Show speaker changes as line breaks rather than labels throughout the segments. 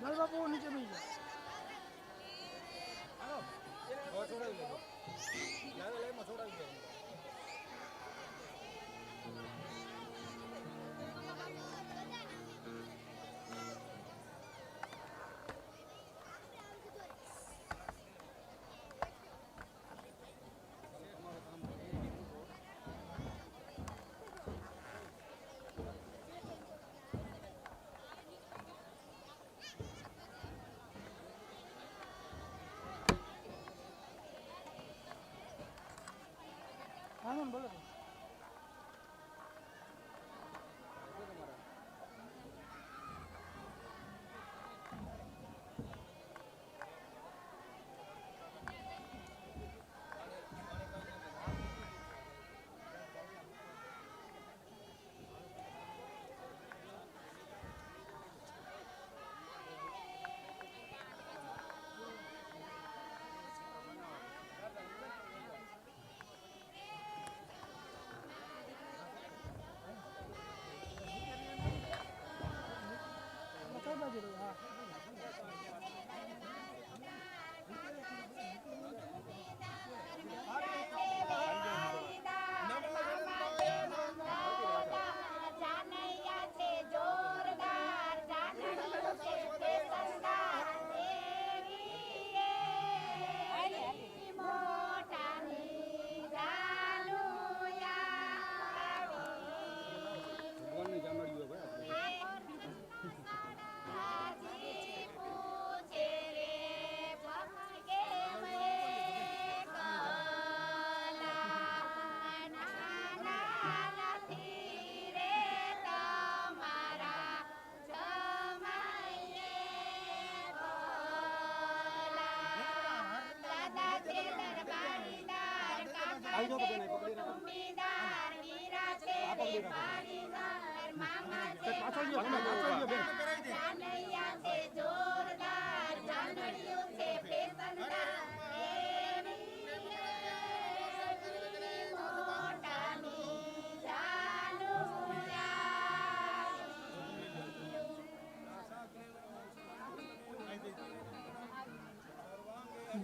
लाल बाबू नीचे मिल जाए हाँ बोलो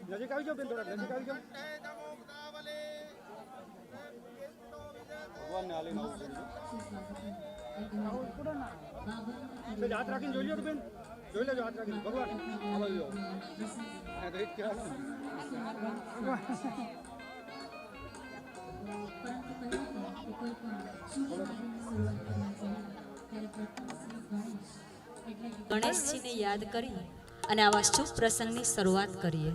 नजीक આવી જાઓ બેન થોડા નજીક આવી જાઓ ભગવાનને હાલીને આવું પડે ને હાથ રાખીને જોઈ લો તો બેન જોઈ લેજો હાથ રાખીને ભગવાન આવી જાઓ આ દેખ કે
ગણેશજીને યાદ કરી અને આવા શુભ પ્રસંગની શરૂઆત કરીએ.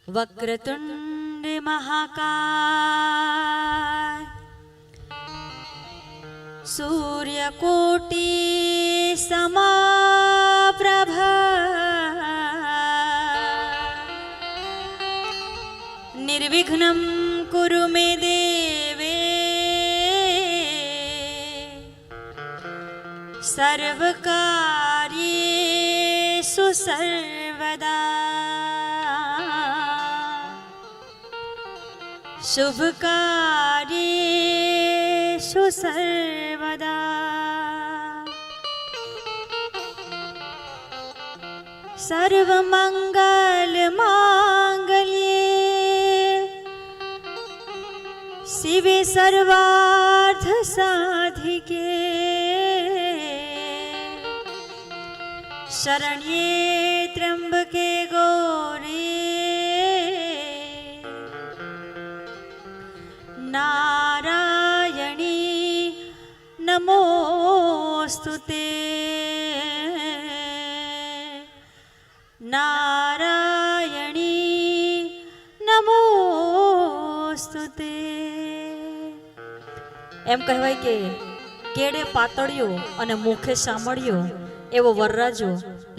વક્રતુંડ મહાકાય સૂર્યકોટી સમાપ્રભ નિર્વિઘ્નમ કુરુ મે દેવે સર્વકાર્યેષુ સર્વદા શુભકાર્યેષુ સર્વદા સર્વમંગલ માંગલ્યે शिवे सर्वार्थ साधिके शरण्ये त्र्यंबके गौरी नारायणी नमोस्तुते नारायणी नमोस्तुते। એમ કહેવાય કે કેડે પાતળિયો અને મુખે સાંભળ્યો એવો વરરાજો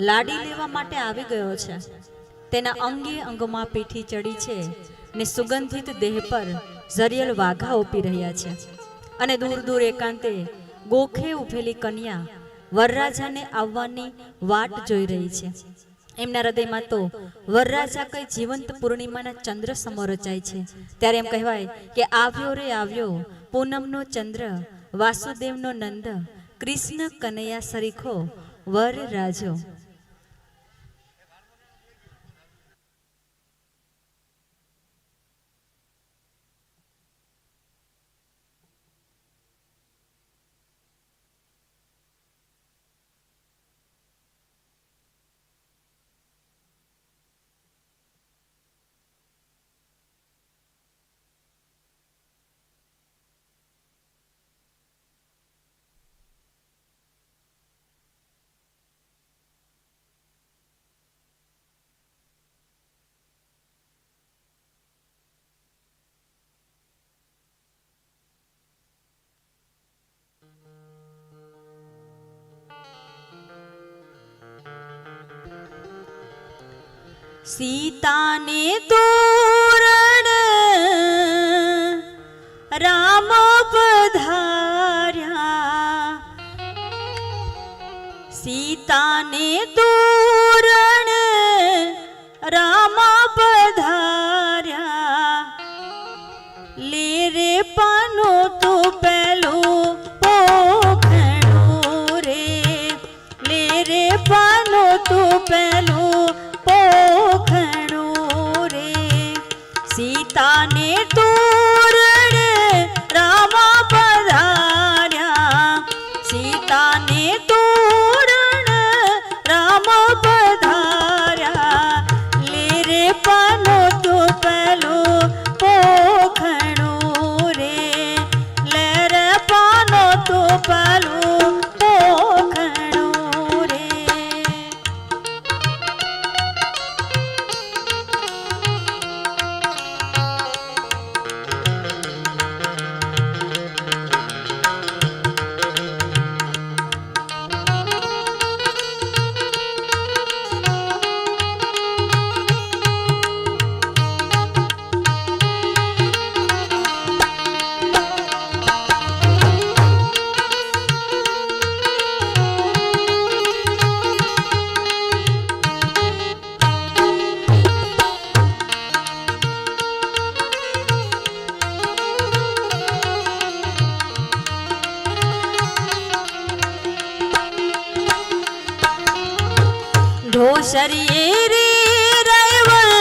લાડી લેવા માટે આવી ગયો છે. તેના અંગે અંગમાં પીઠી ચડી છે ને સુગંધિત દેહ પર ઝરિયલ વાઘા ઓપી રહ્યા છે. અને દૂર દૂર એકાંતે ગોખે ઉભેલી કન્યા વરરાજાને આવવાની વાટ જોઈ રહી છે. એમના હૃદયમાં તો વરરાજા કઈ જીવંત પૂર્ણિમાના ચંદ્ર સમો રચાય છે. ત્યારે એમ કહેવાય કે આવ્યો રે આવ્યો પૂનમનો ચંદ્ર વાસુદેવનો નંદ કૃષ્ણ કનૈયા સરીખો વર રાજો. सीताने तोरण राम पधार्या सीताने तोरण राम पधार्या ले रे पानो तो पहलो पोखणो रे ले रे पानो तो पहलो सीताने तोरण रामा पधार्या सीताने तोरण रामा पधार्या ले रे पानो तो पहलो पोखणो रे ले रे पानो तो पहलो पोखणो रे। ढोसरिये रे रायवल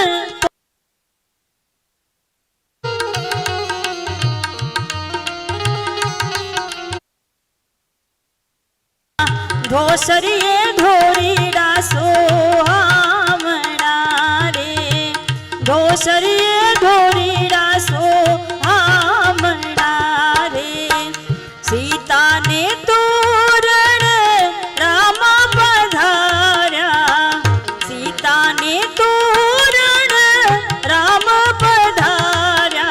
ढोसरिये ढोरीडा सोहामणा रे ढोसरिये ढोरीडा सोहामणा रे सीताने तोरण रामा पधार्या सीताने तोरण राम पधार्या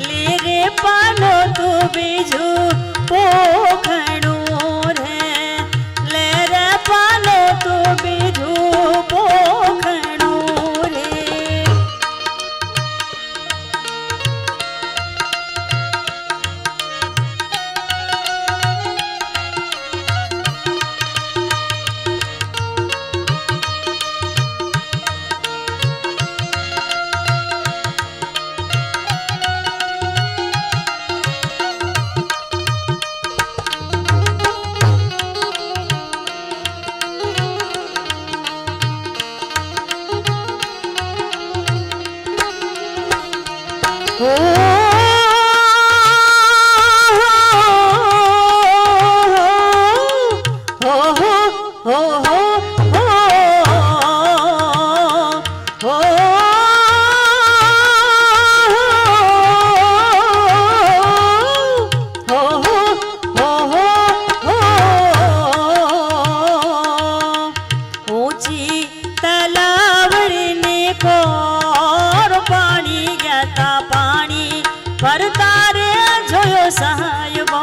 ले रे पानो तो बीजू पोखणो रे ले रे पानो तो સાહેબો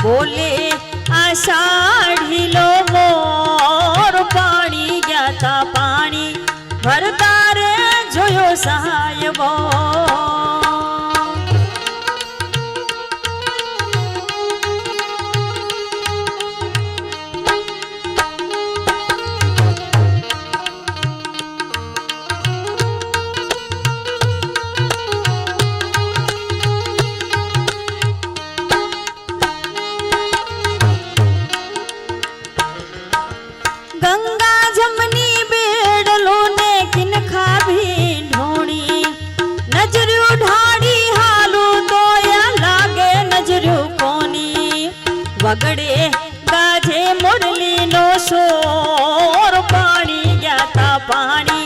બોલે આષાઢી લો મોર પાણી ગયા તા પાણી ભરતા રે જોયો સાહેબો गंगा जमनी बेड़लो ने किन खाभी ढोणी नजरू ढाड़ी हालू तो या लागे नजरू कोनी वगड़े गाजे मुरली नो शोर पानी गया पानी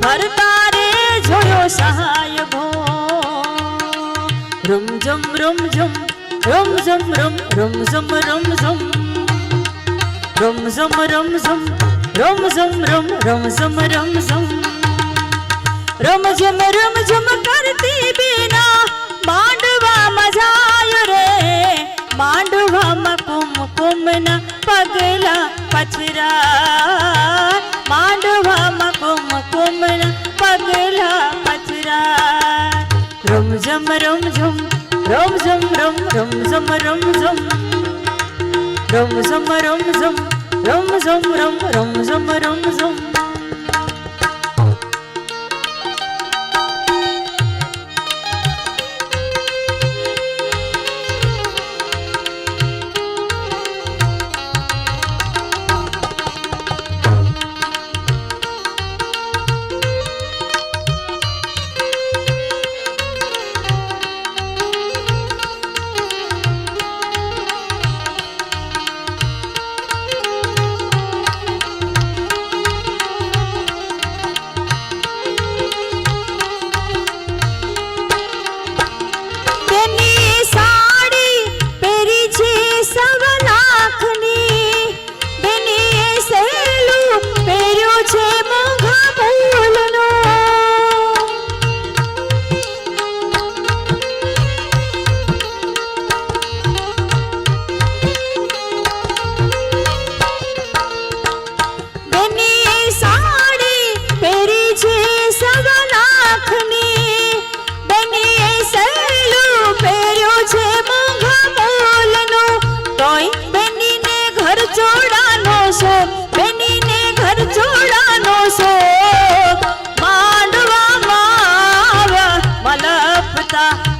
भरता रे जोयो साहेबो रुम झुम रुम झुम रुम झुम रुम झुम रुम झुम रुम झुम रुम झुम रुम झुम रुम झुम रुम झुम करती बिना मांडवा मजायो रे मांडवा कुम कुम न पगला पचरा मांडवा कुम कुम न पगला पचरा रुम झुम रुम झुम रुम झुम रुम झुम रुम झुम रुम झुम रुम झुम रुम झुम रुम झुम रुम झुम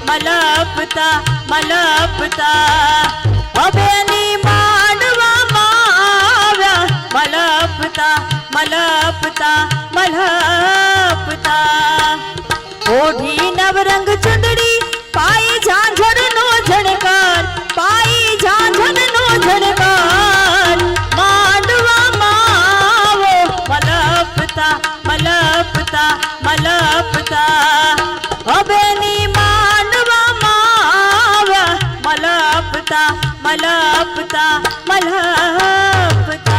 मलपता मलपता अबेनी मांडवा माव्या मलपता मलपता मलपता ओढ़ी नवरंग चुंदड़ी पाई झांझर नो झणकार पाई झांझर नो झणकार मांडवा मावो मलपता मलपता मलपता अबेनी मलपता मलपता मलपता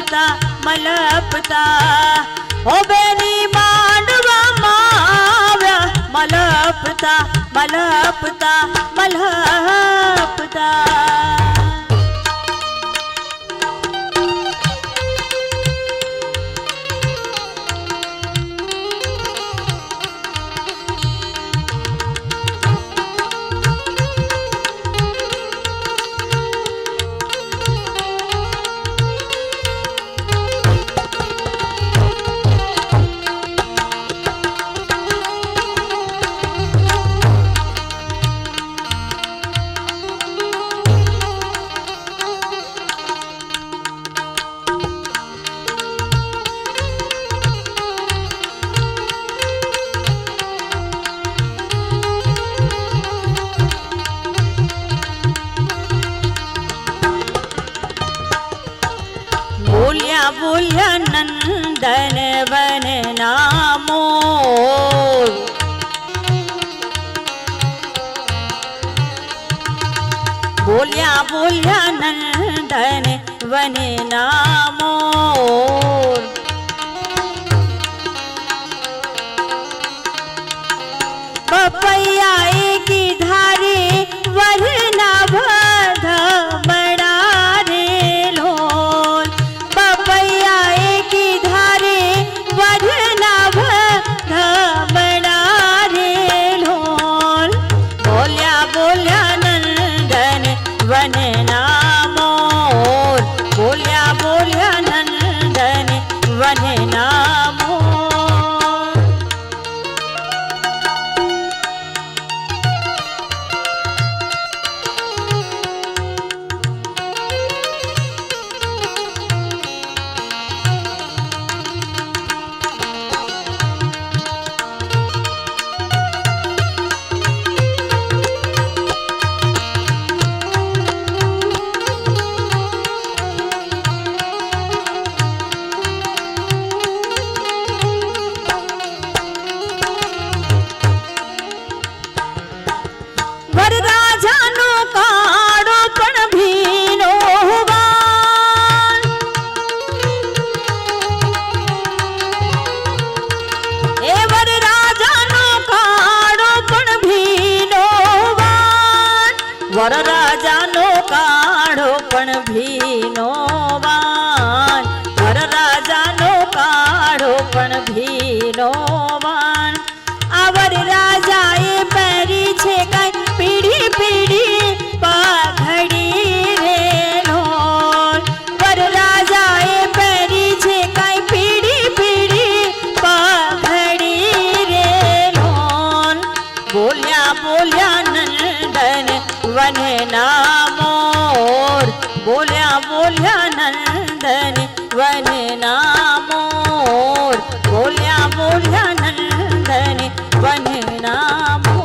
મલપતા મલપતા ઓ બેની માંડવામાં આવ્યા મલપતા મલપતા મલપતા બોલ્યા બોલ્યા નંદન વન નામો બોલ્યા બોલ્યા નંદન વન નામો પપૈયા કી ધારે વરના ભધ બડા રે લોલ પપૈયા કી ધારે વરના ભધ બડા રે લોલ બોલ્યા બોલ્યા નંદન વન નામો બોલ્યા બોલ્યા નંદન વન નામો વરરાજાનો કાળો પણ ભીનો વાલ એ વરરાજાનો કાળો પણ ભીનો વાલ વરરાજાનો કાળો પણ ભીનો વાલ વરરાજાનો કાળો પણ ભીનો વાલ આ વરરાજાએ પહેરી છે કઈ પીડી પીડી પાઘડી રે લોલ વરરાજાએ પહેરી છે કઈ પીડી પીડી પાઘડી રે લોલ બોલ્યા બોલ્યા નંદન વન નામોર બોલ્યા બોલ્યા નંદન વન નામોર બોલ્યા બોલ્યા નંદન વન નામોર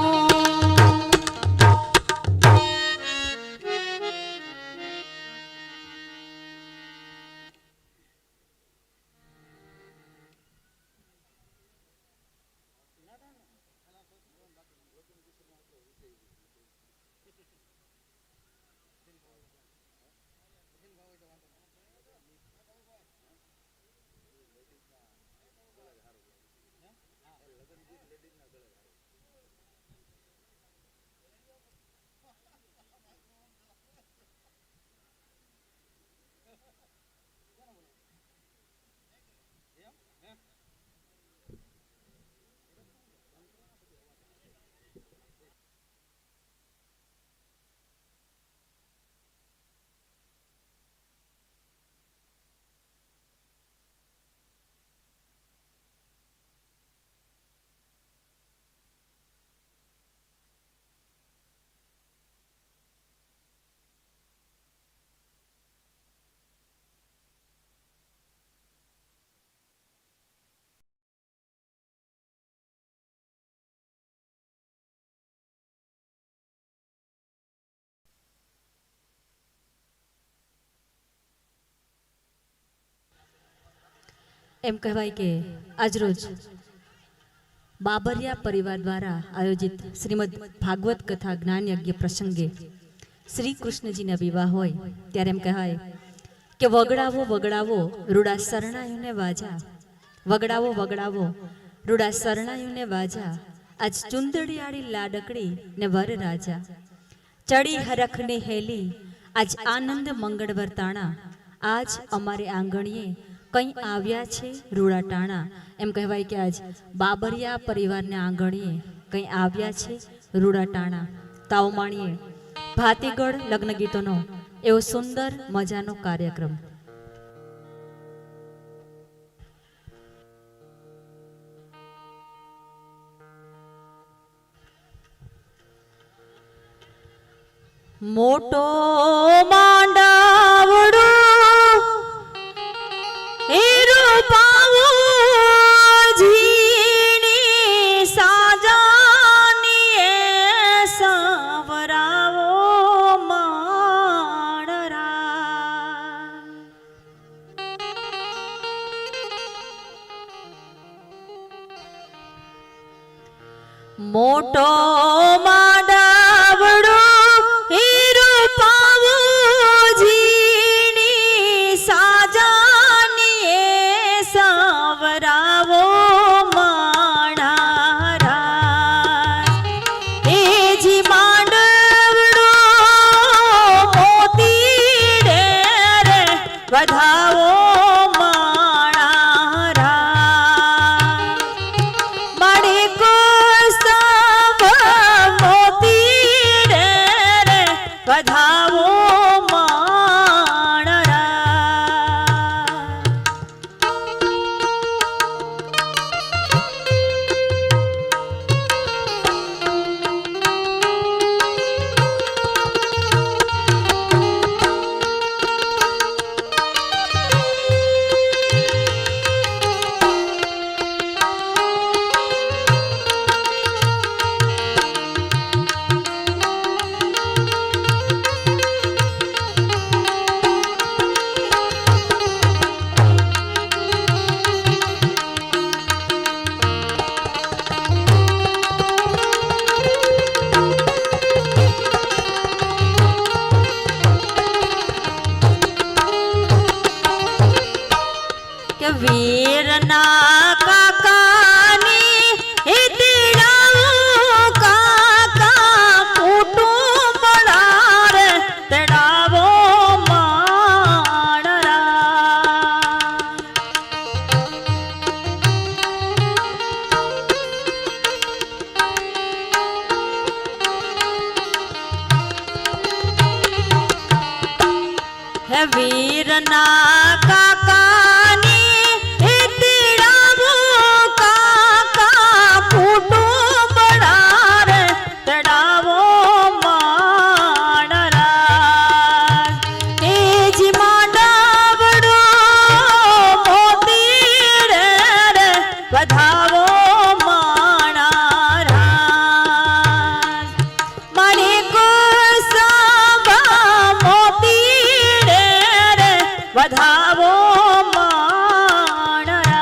એમ કહેવાય કે આજરોજ બાબરિયા પરિવાર દ્વારા આયોજિત શ્રીમદ ભાગવત કથા જ્ઞાન યજ્ઞ પ્રસંગે શ્રી કૃષ્ણજીના વિવાહ હોય ત્યારે એમ કહેવાય કે વગડાવો વગડાવો રૂડા શરણાયુને વાજા, વગડાવો વગડાવો રૂડા શરણાયુને વાજા, આજ ચુંદડિયાળી લાડકડી ને વર રાજા, ચડી હરખની હેલી આજ આનંદ મંગળ વર્તાણા, આજ અમારે આંગણીએ કંઈ આવ્યા છે રૂડા ટાણા. એમ કહેવાય કે આજ બાબરિયા પરિવારને આંગણીએ કંઈ આવ્યા છે રૂડા ટાણા. તાવ માણીએ ભાતીગળ લગ્ન ગીતોનો એવો સુંદર મજાનો કાર્યક્રમ. મોટો માંડાવડો હીરો પાવો ઝીણી સાજાની સાવરાવો માણરા. મોટો માંડાવડો હીરો પાવો ઝીણી સાજાની સાવરાવો માણારા. એ જી માંડવડો મોતી રે વધાવો વીરના કાકાની હિતડાવો કાકા કુટુંબડા રે તેડાવો માણરા. હે વીરના કાકા વધાવો માણરા.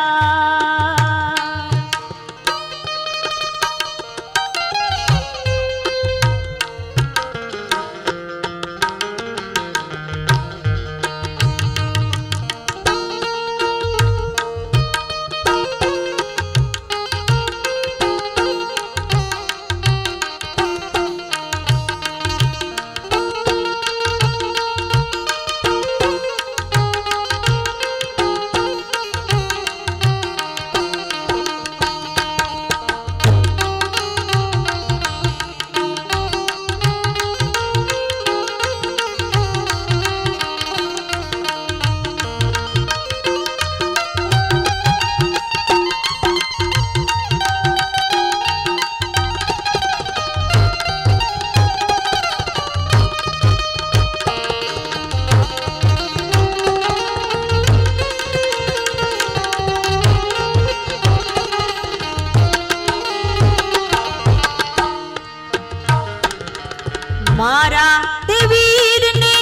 મારા તે વીરને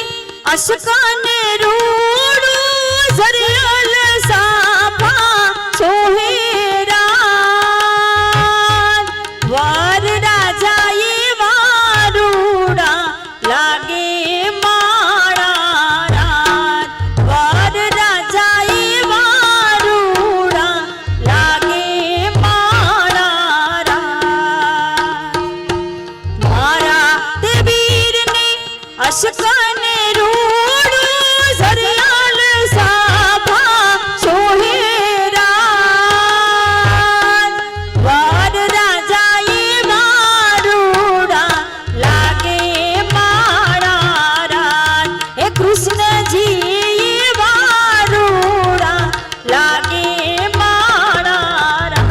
અશકાને રૂડું ઝરિયલ સાફા સોહેરા. વર રાજાએ વારુડા લાગે માળા રાત. કૃષ્ણજી વારુડા લાગે માણા રા.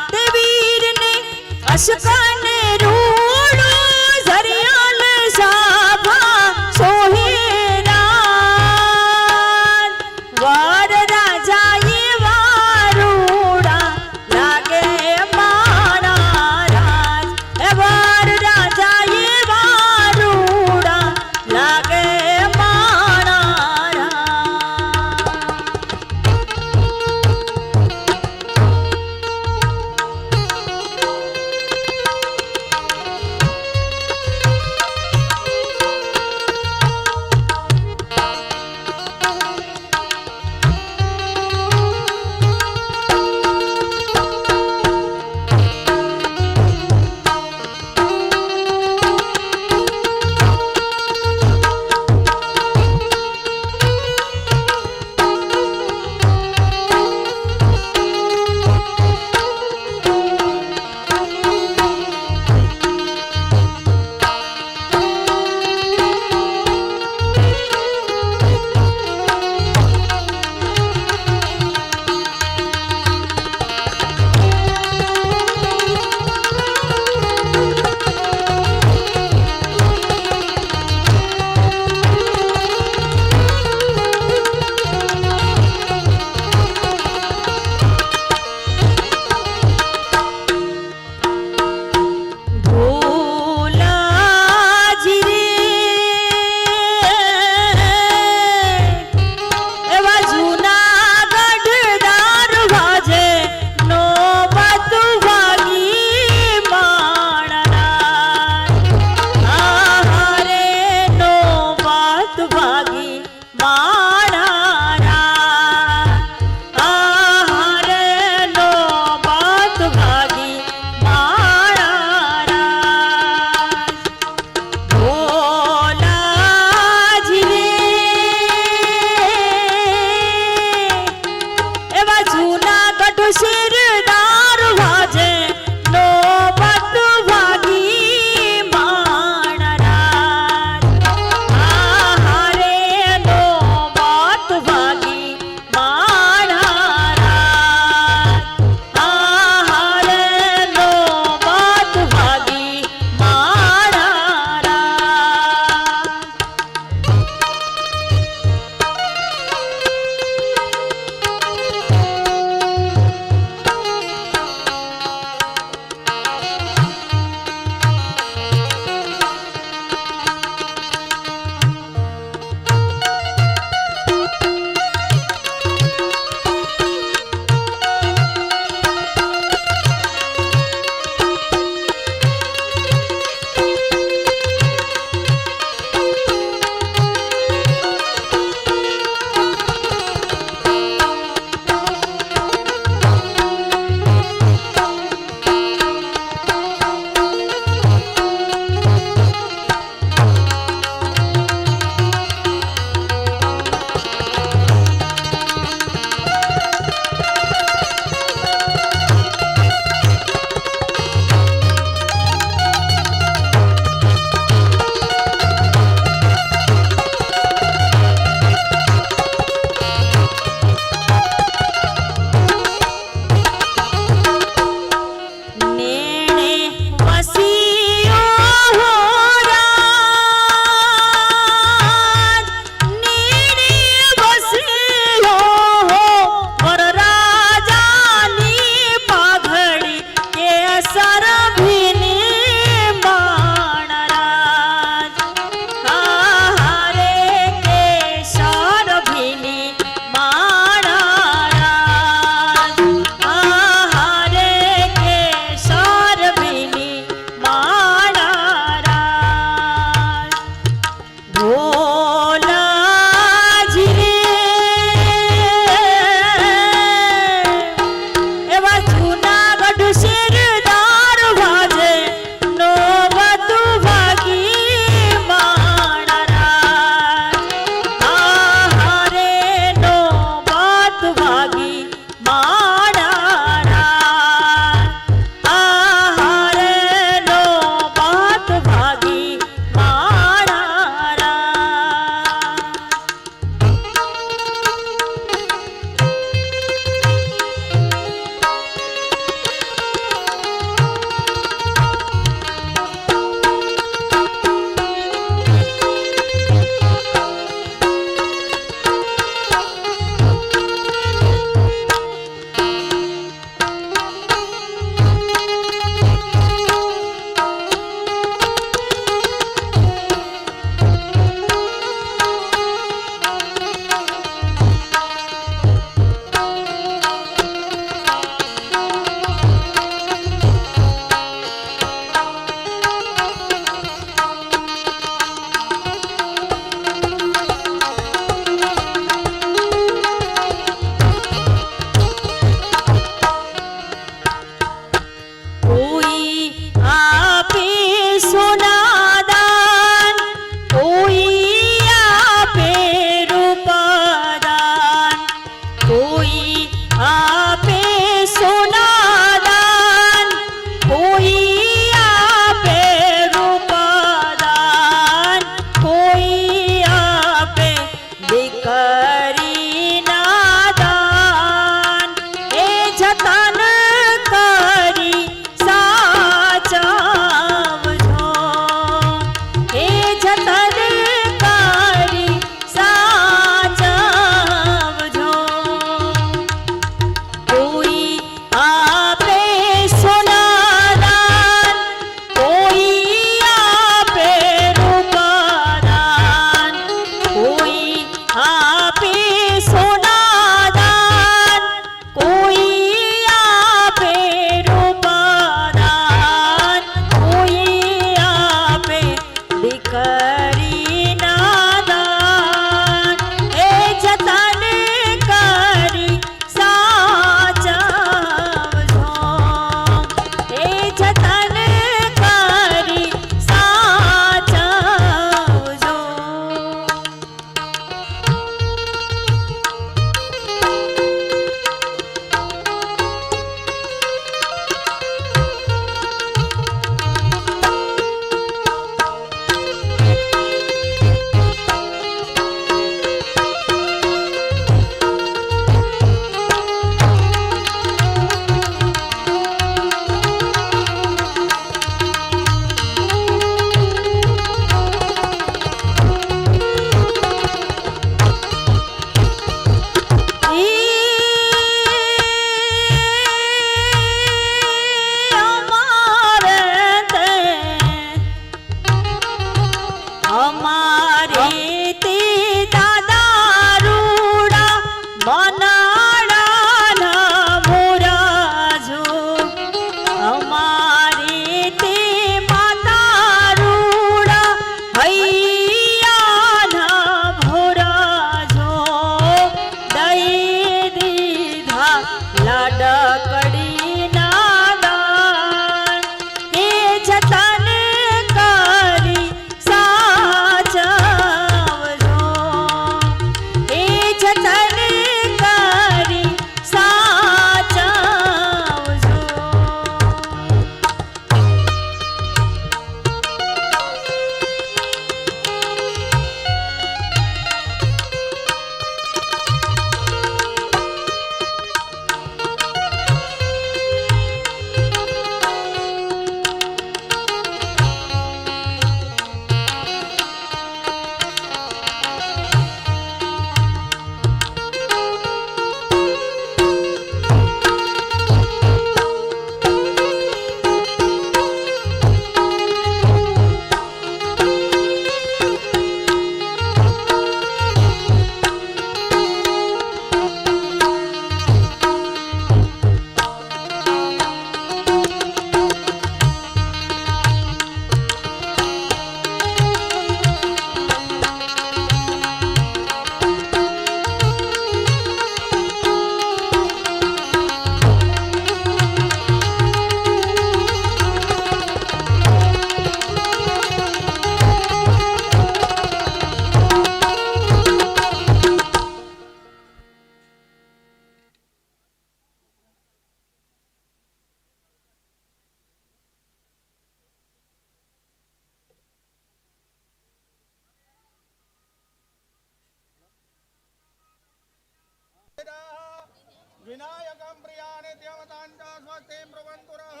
विनायकं प्रियानि देवताञ्च स्वस्तिं ब्रुवन्तुरः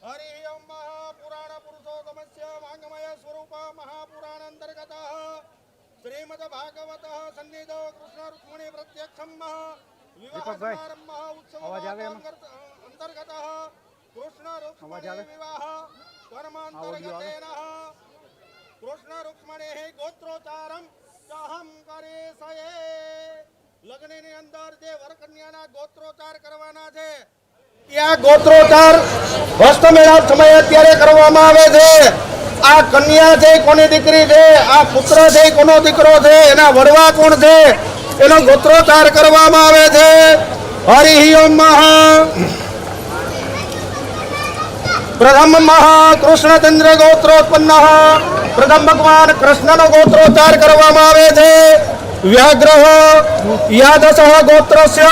हरि ओं महापुराण पुरुषोत्तमस्य वाङ्मय स्वरूप महापुराणान्तर्गतः श्रीमद् भागवतः सन्निधौ कृष्ण रुक्मिणी प्रत्यक्षं विवाह समारंभ उत्सव अंतर्गतः कृष्ण रुक्मिणी विवाह कर्मांतर्गतेन कृष्ण रुक्मिणी गोत्रोच्चारम हम करे सये લગ્નની અંદર જે વરકન્યાના ગોત્રોચ્ચાર કરવાના છે આ ગોત્રોચ્ચાર હસ્તમેળાપ સમયે અત્યારે કરવામાં આવે છે. આ કન્યા છે કોની દીકરી છે, આ પુત્ર છે કોનો દીકરો છે, એના વડવા કોણ છે, એનો ગોત્રોચ્ચાર કરવામાં આવે છે. હરિ ઓમ મહા પ્રથમ મહા કૃષ્ણચંદ્ર ગોત્રોત્પન્ન પ્રથમ ભગવાન કૃષ્ણનો ગોત્રોચ્ચાર કરવામાં આવે છે. व्याघ्रः यादसः गोत्रस्य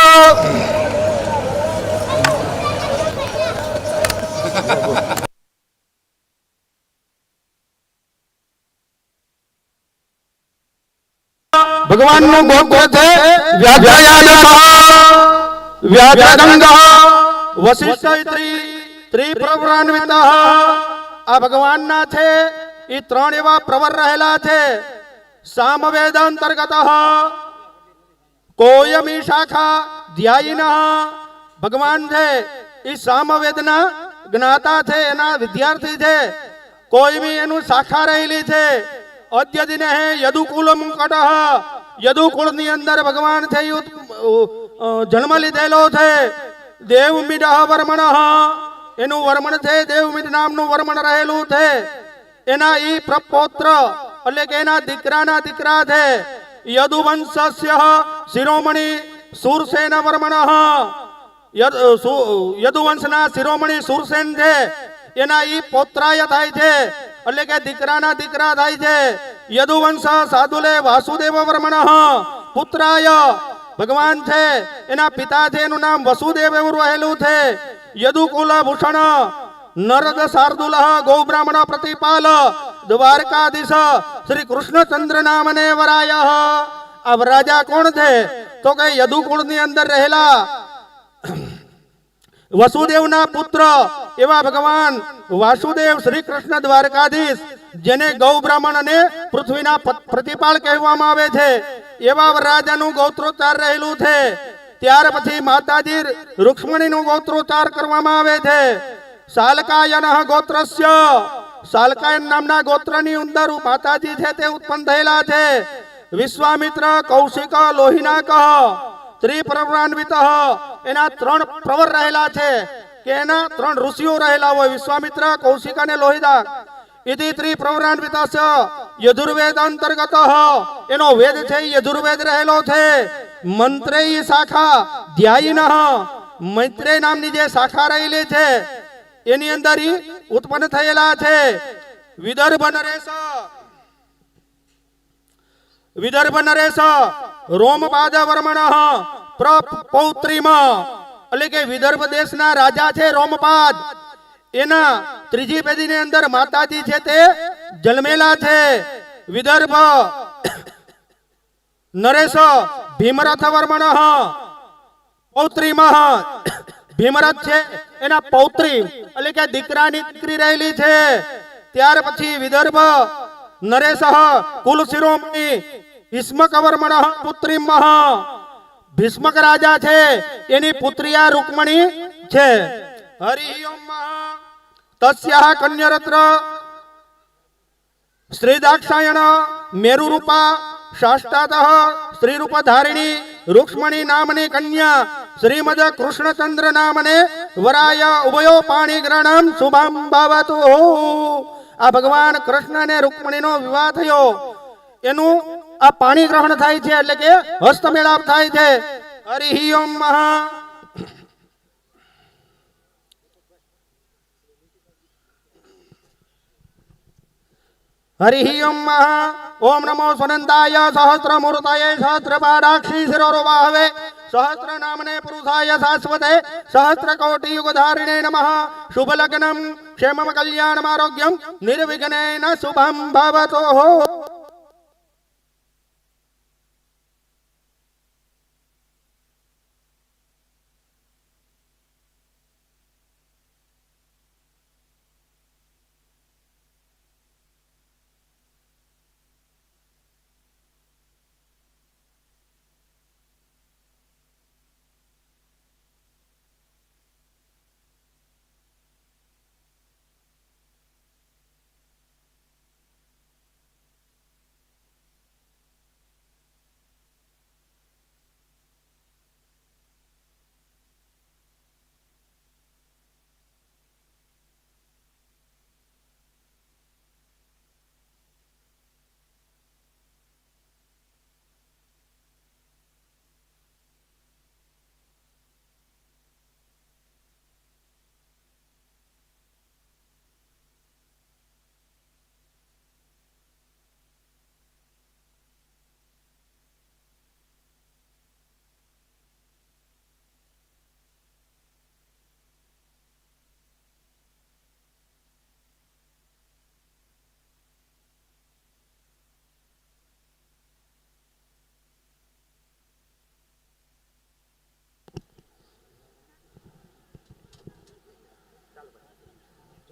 ભગવાનનું ગોત્ર છે વ્યાઘ્રગંગઃ વસિષ્ઠ ત્રિપ્રવરાન્વિતઃ. આ ભગવાનના છે એ ત્રણ એવા પ્રવર રહેલા છે. सामवेद अंतर्गत कोयमी शाखा ध्यायिन भगवान है इस सामवेदना ज्ञाता थे एना विद्यार्थी थे कोयमी एनु शाखा रहेली थे. अद्य दिन है यदुकुल मुकट यदुकुल ની અંદર ભગવાન છે જન્મ લીધેલો છે. દેવમીડ વર્મણ એનું વર્મણ છે દેવમીડ નામનું વર્મણ રહેલું છે. એના ઈ પ્રપૌત્ર એટલે કે એના દીકરાના દીકરા છે યદુવંશસ્ય શિરોમણી સુરસેન વર્મણ. યદુવંશના શિરોમણી સુરસેન છે એના ઈ પૌત્રાય થાય છે એટલે કે દીકરાના દીકરા થાય છે. યદુવંશ સાદુલે વાસુદેવ વર્મણ પુત્રાય ભગવાન છે એના પિતા છે એનું નામ વસુદેવ એવું રહેલું છે. યદુકુલ ભૂષણ નરદ શાર્દુલ ગૌબ્રાહ્મણ પ્રતિપાલ દ્વારકાધીશ શ્રી કૃષ્ણચંદ્ર નામને વરાય. આ વરરાજા કોણ છે તો કે યદુકુળ ની અંદર રહેલા વસુદેવના પુત્ર એવા ભગવાન વાસુદેવ શ્રી કૃષ્ણ દ્વારકાધીશ જેને ગૌબ્રાહ્મણ અને પૃથ્વીના પ્રતિપાળ કહેવામાં આવે છે એવા વરરાજાનું ગોત્રોચ્ચાર રહેલું છે. ત્યાર પછી માતાજી રૂક્ષ્મણીનું ગોત્રોચ્ચાર કરવામાં આવે છે. શાલકાયન ગોત્રસ્ય શાલકાયન નામના ગોત્રની અંદર માતાજી છે તે ઉત્પન્ન થયેલા છે. વિશ્વામિત્ર કૌશિક લોહિનાક ત્રિપ્રવરાન્વિત એના ત્રણ પ્રવર રહેલા છે કે એના ત્રણ ઋષિઓ રહેલા હોય વિશ્વામિત્ર કૌશિક અને લોહિનાક. इति त्रिप्रवरान्वितस्य यजुर्वेद अंतर्गत एनो वेद छे यजुर्वेद रहेलो छे. मंत्रेय शाखा ध्यायिन मैत्रेय नामनी जे शाखा रहेली छे एनी अंदर उत्पन्न थयेला छे. विदर्भ नरेश रोमपाद वर्मण प्रपौत्रीम એટલે કે વિદર્ભ દેશના રાજા છે રોમપાદ એના ત્રીજી પેઢીની અંદર માતાજી છે તે જન્મેલા છે. વિદર્ભ નરેશ ભીમરથ વર્મણ પૌત્રીમ ભીમરથ છે એના પૌત્રી એટલે કે દીકરાની દીકરી રહેલી છે. ત્યાર પછી વિદર્ભ નરેશ કુલ શિરોમણી ભીષ્મક વર્મણ પુત્રીમ ભીષ્મક રાજા છે એની પુત્રીયા રૂકમણી છે. હરિ ઓમ તસ્યાહ કન્યરત્ર શ્રીદાક્ષાયણ મેરુરૂપા શાષ્ટાતઃ શ્રીરૂપ ધારિણી રૂક્ષ્મણી નામની કન્યા શ્રીમદ કૃષ્ણચંદ્ર નામને વરાય ઉભયો પાણી ગ્રહણમ શુભમ ભવતુ. આ ભગવાન કૃષ્ણ અને રૂક્મણીનો વિવાહ થયો એનું આ પાણી ગ્રહણ થાય છે એટલે કે હસ્તમેળાપ થાય છે. હરિ ઓમ हरि ओम ओम नमो स्वनंदाय सहस्रमूर्तये सहस्रपादाक्षी शिरोरुबाहवे सहस्र नामने पुरुषाय शाश्वते सहस्रकोटि युगधारिणे नमः. शुभ लग्नम क्षेमम कल्याणम आरोग्यम निर्विघ्नेन शुभम भवतु.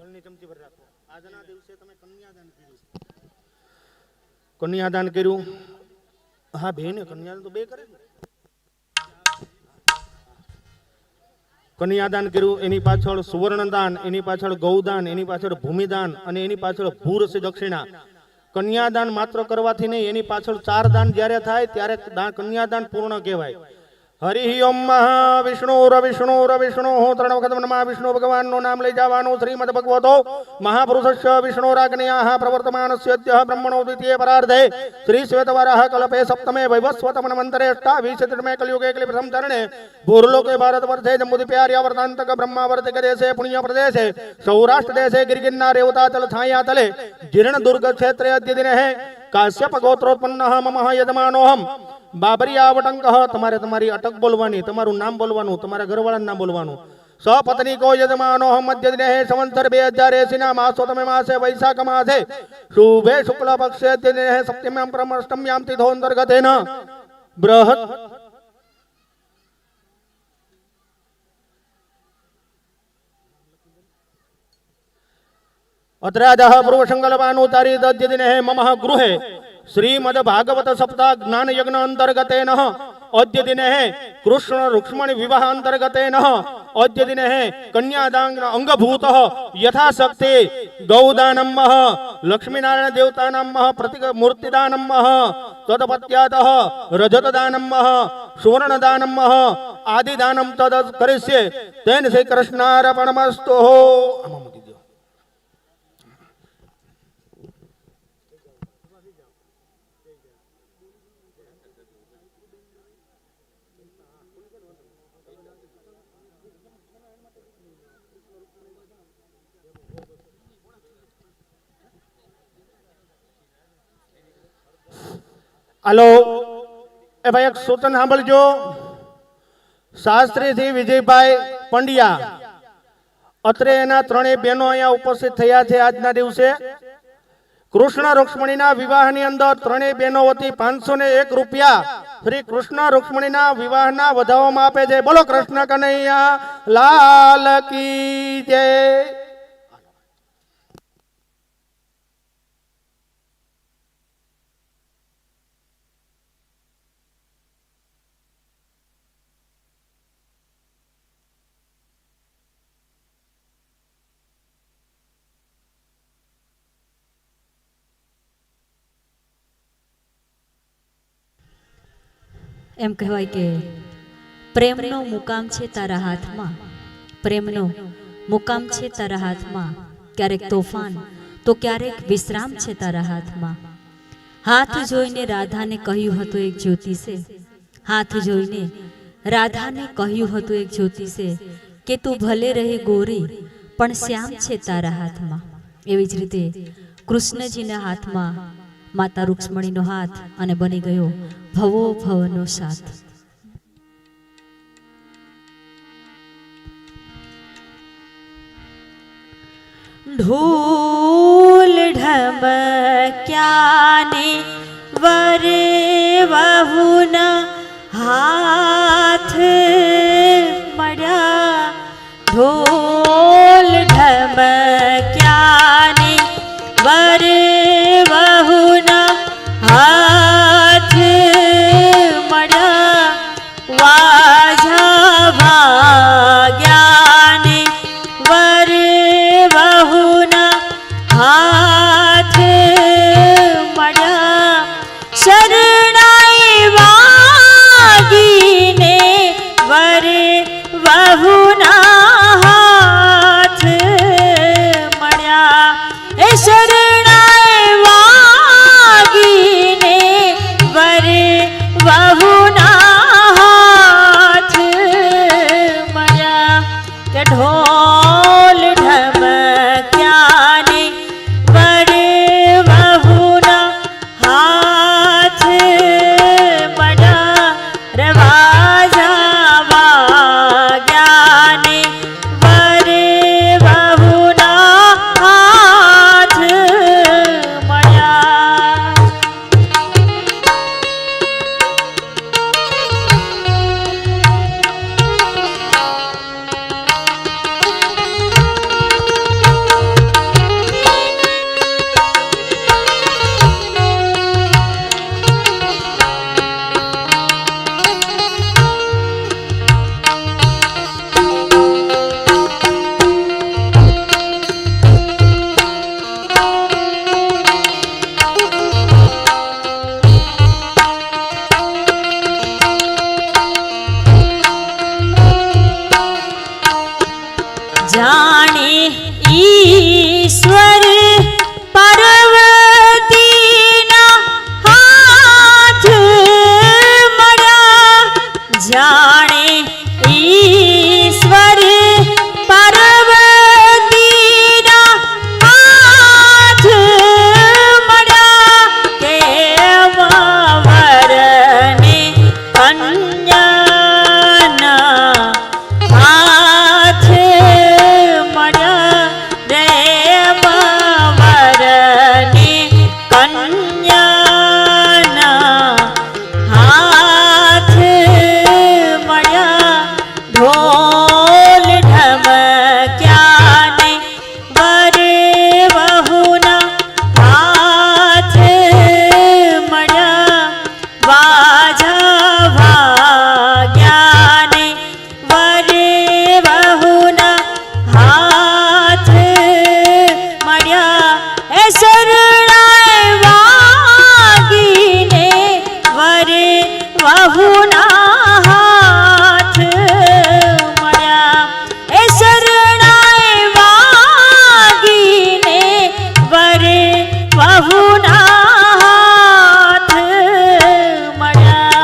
જળની ચમચી ભરી રાખો. આજના દિવસે તમે કન્યાદાન કર્યું. કન્યાદાન કર્યું. હા બેન, કન્યાદાન તો બે કરે ને. કન્યાદાન કર્યું, એની પાછળ સુવર્ણદાન, એની પાછળ ગૌદાન, એની પાછળ ભૂમિદાન અને એની પાછળ ભૂરસ દક્ષિણા. કન્યાદાન માત્ર કરવાથી નહીં, એની પાછળ 4 દાન જ્યારે થાય ત્યારે કન્યાદાન પૂર્ણ કહેવાય. હરિ ઓમ વિષ્ણુ 3 વખત મનમાં વિષ્ણુ ભગવાનનું નામ લઈ જવાનું. શ્રીમદ ભગવતો મહાપુરુષસ્ય વિષ્ણુરાજ્ઞયા પ્રવર્તમાનસ્ય અદ્ય બ્રહ્મણો દ્વિતીય પરાર્ધે શ્રી શ્વેતવરાહ કલ્પે સપ્તમે વૈવસ્વત મન્વંતરે 28 કલયુગે કલી પ્રથમ ચરણે ભૂર્લોકે ભારત વર્ષે જંબુદ્વીપ્યાર્ય વર્તાંતક બ્રહ્માવર્તિક દેશે પુણ્ય પ્રદેશે સૌરાષ્ટ્ર દેશે ગિરગિરના રેવતાચલ છાયા તલે જીર્ણ દુર્ગ ક્ષેત્રે અદ્ય દિને કાશ્યપ ગોત્રોત્પન્ન મમ યજમાનોહમ બાબરિયાવટંક. તમારે તમારી અટક બોલવાની, તમારું નામ બોલવાનું, તમારા ઘરવાળાનું નામ બોલવાનું. સપત્નીકો યજમાનોહમ મધ્ય દિને સંવત્સર 2080 ના માસોતમે માસે વૈશાખ માસે શુભે શુક્લ પક્ષે દિને સપ્તમ્યામ પરમ અષ્ટમ્યામ તિથો અંતર્ગતેન બૃહત અત્રાદહ પૂર્વશંકલ્પાનુતારી તદ્ય દિને મમ ગૃહે શ્રીમદ ભાગવત સપ્તાહ જ્ઞાન યજ્ઞ અંતર્ગતેન અદ્ય દિને કૃષ્ણ રૂક્ષ્મણી વિવાહ અંતર્ગતેન અદ્ય દિને કન્યાદાન અંગભૂત યથાશક્તિ ગૌદાનમ લક્ષ્મીનારાયણ દેવતાનામ પ્રતિક મૂર્તિદાનમ તદપત્યાત રજતદાનમ સુવર્ણદાનમ આદિદાનમ તદ કરીષ્યે તેન શ્રી કૃષ્ણાર્પણમસ્તુ. હલો એ ભાઈ, એક સૂચન સાંભળજો. શાસ્ત્રી શ્રી વિજયભાઈ પંડ્યા અત્રે એના 3 બહેનો અહીંયા ઉપસ્થિત થયા છે. આજના દિવસે કૃષ્ણ રૂક્ષ્મણીના વિવાહની અંદર 3 બહેનો વતી 501 રૂપિયા શ્રી કૃષ્ણ રૂક્ષ્મણીના વિવાહના વધાવવામાં આપે છે. બોલો કૃષ્ણ કનૈયા લાલ કી જય.
એમ કહેવાય કે પ્રેમનો મુકામ છે તારા હાથમાં, પ્રેમનો મુકામ છે તારા હાથમાં. ક્યારેક તોફાન તો ક્યારેક વિશ્રામ છે તારા હાથમાં. હાથ જોઈને રાધાને કહ્યું હતું એક જ્યોતિષે, હાથ જોઈને રાધાને કહ્યું હતું એક જ્યોતિષે કે તું ભલે રહે ગોરી પણ શ્યામ છે તારા હાથમાં. એવી જ રીતે કૃષ્ણજીના હાથમાં માતા રૂક્ષ્મણીનો હાથ અને બની ગયો ભવો ભવનો સાથ. ઢોલ ઢમક્યાને વરે વહુના હાથ મળ્યા. ઢોલ ઢમક્યાને વરે વહુના હાથ મળ્યા. વાજા ભાગ્યાને વરે વહુના હાથ મળ્યા. શરણાઈ વાગીને વરે વહુના હાથ મળ્યા. એ શરણાઈ વાગીને વરે વહુના હાથ મળ્યા. જાણે ઈશ્વર પાર્વતીના હાથ મળ્યા કેવા વરને કન્યાના હાથ મળ્યા દેવા વરને કન્યાના હાથ મળ્યા ઢોલ ઢમક્યા ને વરે વહુના હાથ મળ્યા વાજા વાગ્યા ને વરે વહુના હાથ મળ્યા એ શરણાઈ વાગીને વરે વહુના હાથ મળ્યા એ શરણાઈ વાગીને વરે વહુના હાથ મળ્યા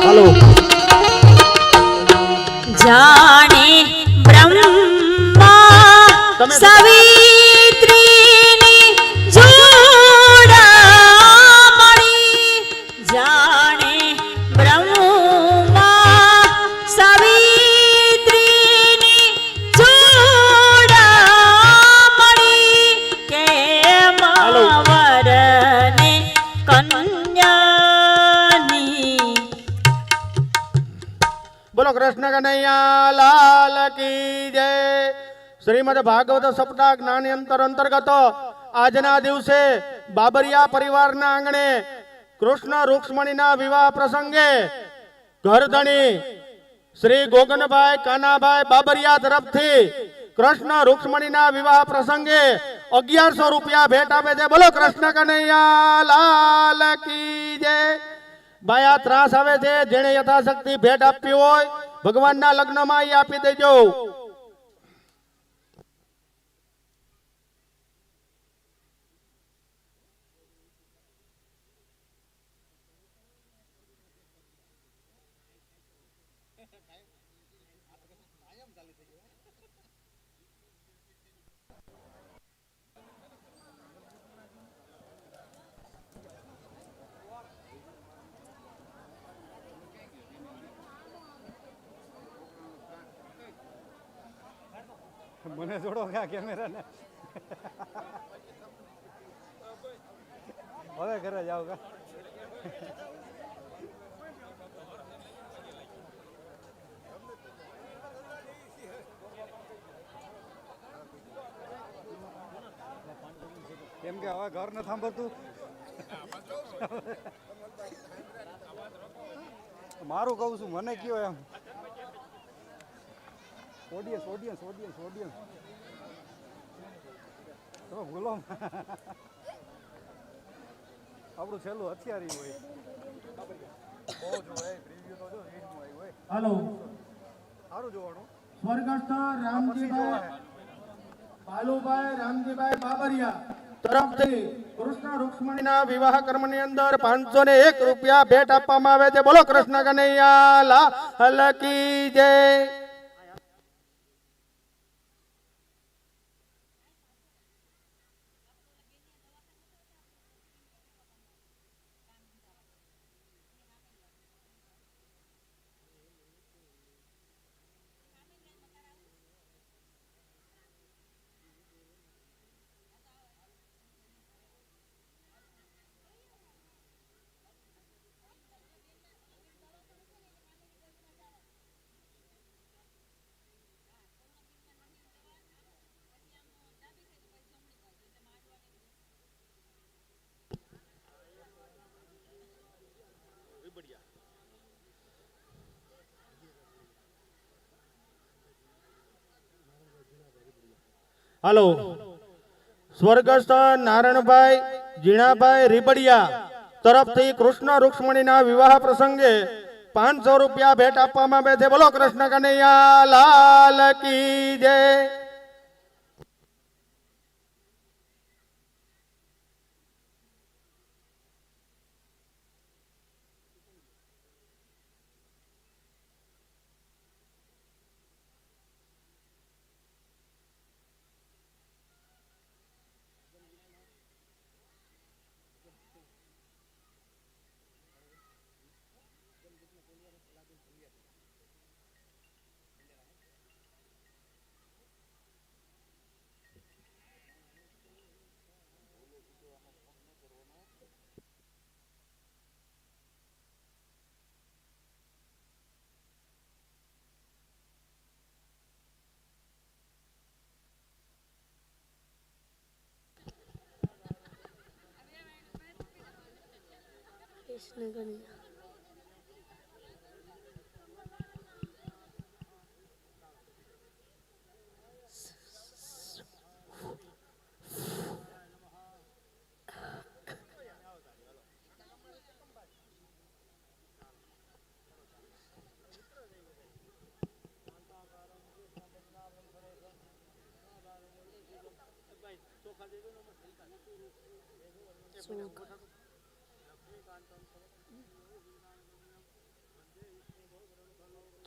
હાલો
જાણે બ્રહ્મા
તમે
સવિત્રીની જોડામણી જાણે બ્રહ્મા સવિત્રીની જોડામણી કેમ
હાલો.
વરને કન્યાની
બોલો કૃષ્ણ કનૈયા લાલ કી જય. શ્રીમદ ભાગવત સપ્તાહ જ્ઞાન યંત્ર અંતર્ગત આજના દિવસે બાબરિયા પરિવારના આંગણે કૃષ્ણ રૂક્ષ્મણીના વિવાહ પ્રસંગે ઘરધણી શ્રી ગોગનભાઈ કાનાભાઈ બાબરિયા તરફથી કૃષ્ણ રૂક્ષ્મણીના વિવાહ પ્રસંગે 1100 રૂપિયા ભેટ આપે છે. બોલો કૃષ્ણ કનૈયા લાલ કી જય. ભાઈ આ ત્રાસ આવે છે, જેણે યથાશક્તિ ભેટ આપવી હોય ભગવાનના લગ્નમાં એ આપી દેજો.
મને જોડો કે કેમેરા ને હવે ઘરે જાઓ કા કેમ કે હવે ઘર ન સાંભળતું મારું કહું છું મને કયો એમ ઓડિયન્સ ઓડિયન્સ ઓડિયન્સ ઓડિયન્સ તમે ભૂલો આપણું છેલ્લું હથિયાર ઈ હોય બહુ જોવાય રિવ્યુ તો જો રીડનું આવ્યું હોય
હાલો
સારું જોવાનું
સ્વર્ગસ્થ રામજીભાઈ બાલુભાઈ રામજીભાઈ બાબરિયા તરફથી કૃષ્ણ રૂક્ષ્મણીના વિવાહ કર્મની અંદર 501 રૂપિયા ભેટ આપવામાં આવે છે. બોલો કૃષ્ણ કનૈયા લાલ કી જય. હાલો સ્વર્ગસ્થ નારાયણભાઈ જીણાભાઈ રીબડિયા તરફથી કૃષ્ણ રૂક્ષ્મણીના વિવાહ પ્રસંગે 500 રૂપિયા ભેટ આપવામાં આવે છે. બોલો કૃષ્ણ કનૈયા લાલ કી જય.
કૃષ્ણ કનૈયા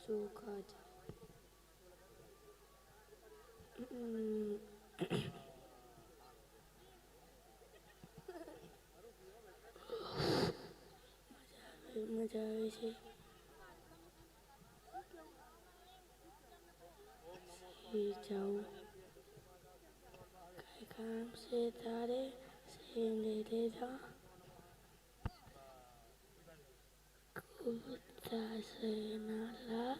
ચોખા મજા આવે છે. જાઉં કઈ કામ છે તારે સેન્ડેલેરા કુર્તા છે નાલા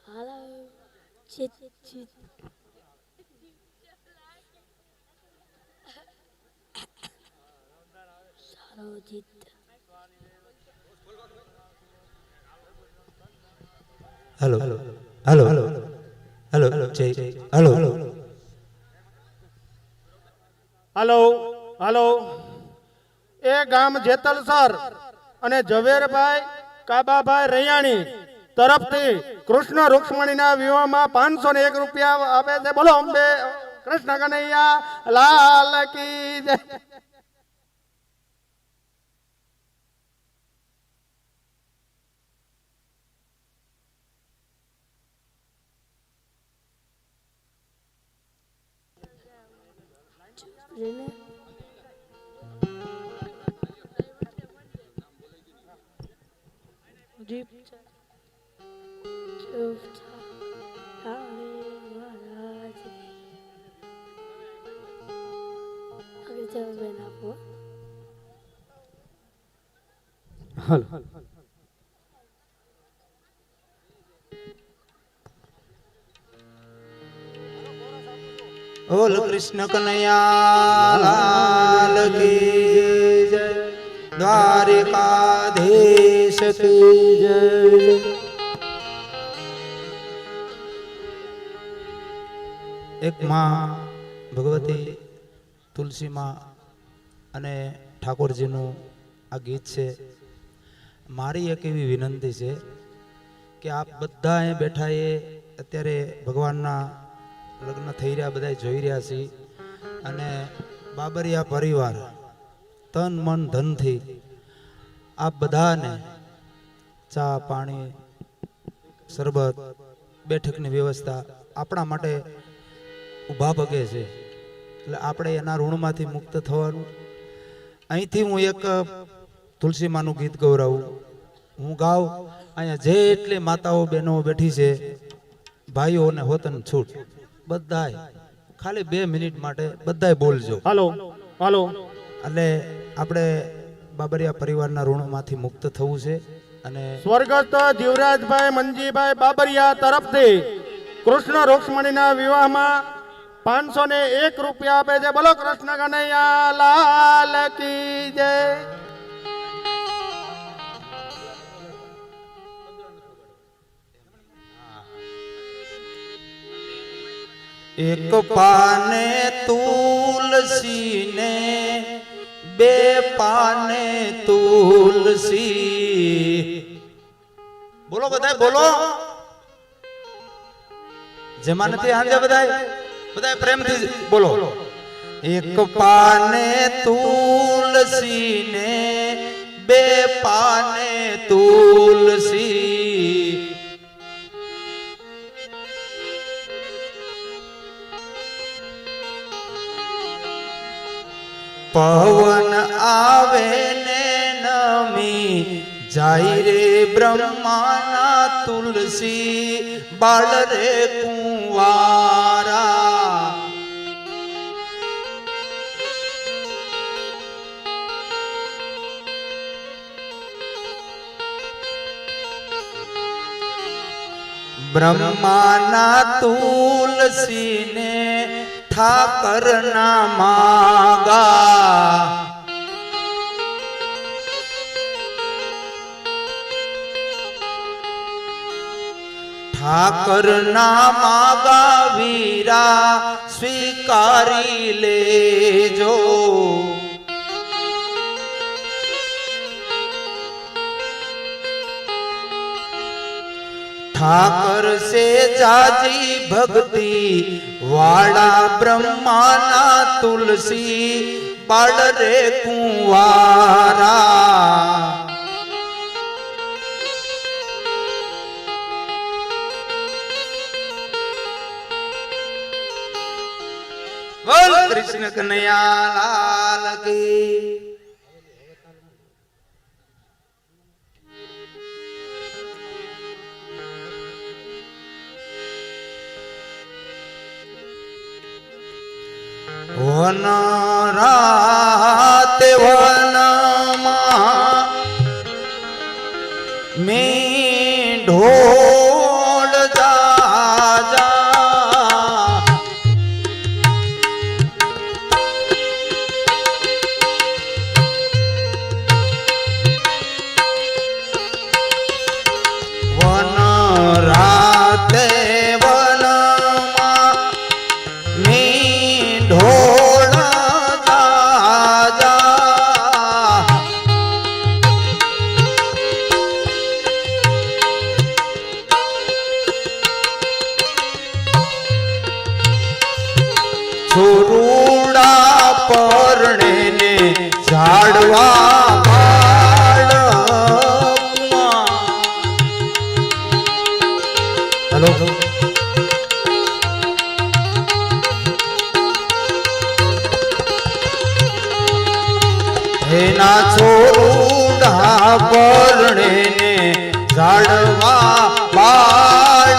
હાલો ચિત ચિત સારો જીત
हेलो हेलो हेलो हेलो जय हेलो
હાલો હાલો એ ગામ જેતલસર અને ઝવેરભાઈ કાબાભાઈ રૈયાણી તરફથી કૃષ્ણ રૂક્ષ્મણીના વિવાહમાં 501 રૂપિયા આપે છે. બોલો અંબે કૃષ્ણ કનૈયા લાલ કી જય.
રેને જીપ ચૂપ આવે મહારાજ આગળ ચાલ બેન આપો
હાલો
बोल कृष्ण कन्हैया लाल की जय द्वारिकाधीश की जय. एक माँ भगवती तुलसी माँ અને ઠાકોરજીનું આ ગીત છે. મારી એક એવી વિનંતી છે કે આપ બધા અહીં બેઠા એ અત્યારે ભગવાનના લગ્ન થઈ રહ્યા બધા જોઈ રહ્યા છીએ અને બાબરિયા પરિવાર તન મન ધનથી આપ બધાને ચા પાણી શરબત બેઠકની વ્યવસ્થા આપણા માટે ઊભા પગે છે એટલે આપણે એના ઋણમાંથી મુક્ત થવાનું. અહીંથી હું એક તુલસી માનું ગીત ગૌરાવું હું ગાઉં. અહીંયા જેટલી માતાઓ બહેનો બેઠી છે ભાઈઓ અને હોતન છૂટ બધાય ખાલી 2 મિનિટ માટે બધાય બોલજો.
હાલો હાલો
એટલે આપણે બાબરિયા પરિવારના ઋણમાંથી મુક્ત થવું છે અને
સ્વર્ગસ્થ જીવરાજભાઈ મંજીભાઈ બાબરિયા તરફથી કૃષ્ણ રૂક્ષ્મણીના વિવાહમાં 501 રૂપિયા આપે છે. બોલો કૃષ્ણ કનૈયા લાલ કી જય.
એક પાને તુલસી ને બે પાને તુલસી. બોલો બધાય બોલો. જેમાં નથી હાંજે બધાય પ્રેમથી બોલો. એક પાને તુલસી ને બે પાને તુલસી. પવન આવે ને નમી જાય રે બ્રહ્માના તુલસી બાળ રે કુંવારા. બ્રહ્માના તુલસી ને ઠાકર ના માગા. ઠાકર ના માગા વીરા સ્વીકારી લેજો. ઠાકર સે જાજી ભક્તિ વાળા બ્રહ્માના તુલસી બાળ રે કુંવારા. બોલ કૃષ્ણ કનૈયા લાલ કી. વન રાતે વનમાં મેં ઢોળ જાજા. વન રાતે વનમાં મેં ઢોળ છોરુડા પરણે ને ઝાડવા બાળમાં. હેલો એના છોરુડા પરણે ને ઝાડવા બાળકુમારા.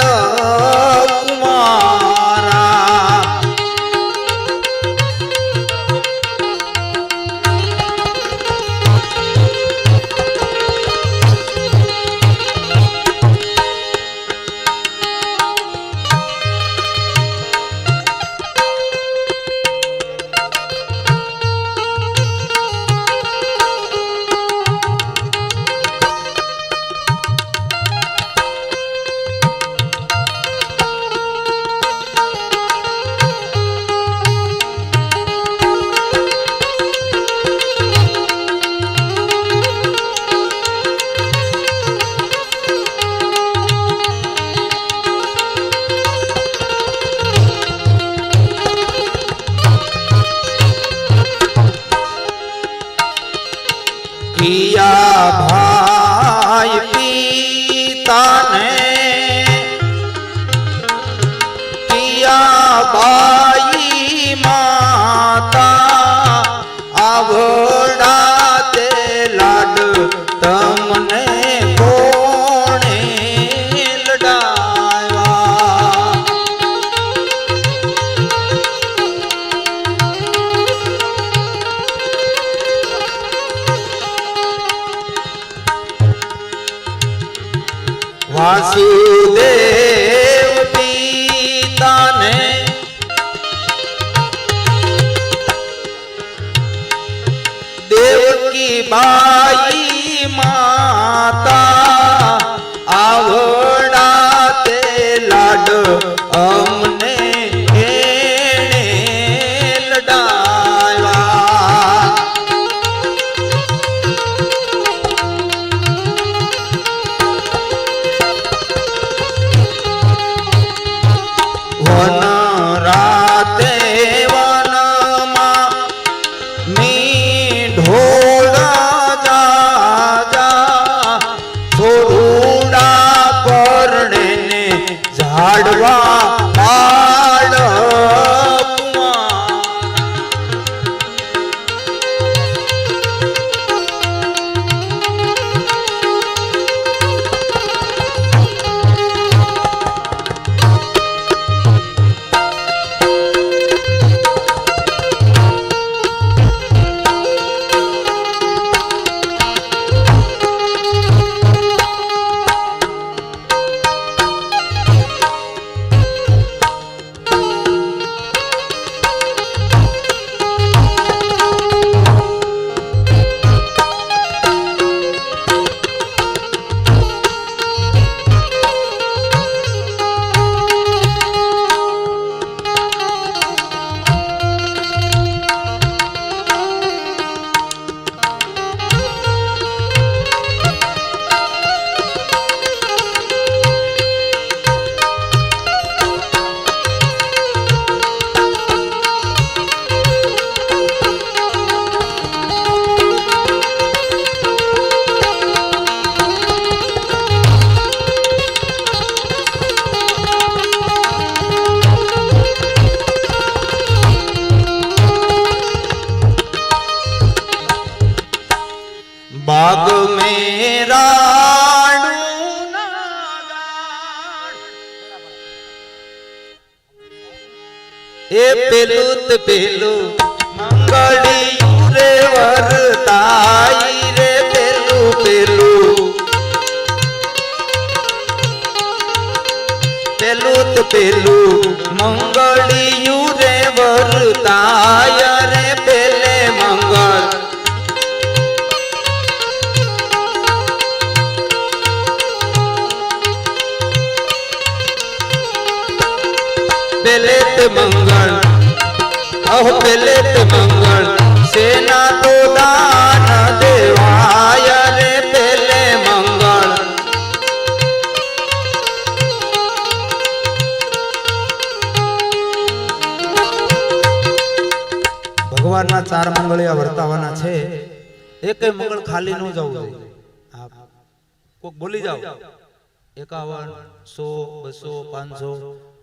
કિયા ભાઈ પિતાને કિયા બાઈ માતા આવડા તે લાડ તમને કોણે લડાવ્યા. વાસુદેવ પિતાને દેવકી બાઈ માતા આવડા તે લાડ અમને લાડવા બાળ बाग में राणू ए पेलू त पेलू मंगलियू रे वरताई रे पेलू पेलू पेलू त पेलू मंगलियू रे वरताय रे पेले मंगल पेलेत मंगल अहो पेलेत मंगल सेना तो दान देवाय रे पेले मंगल ભગવાનના ચાર મંગળિયા વર્તાવાના છે એકે મંગળ ખાલી ન જવું જોઈએ આપ કોક બોલી જાવ 51 100 200 500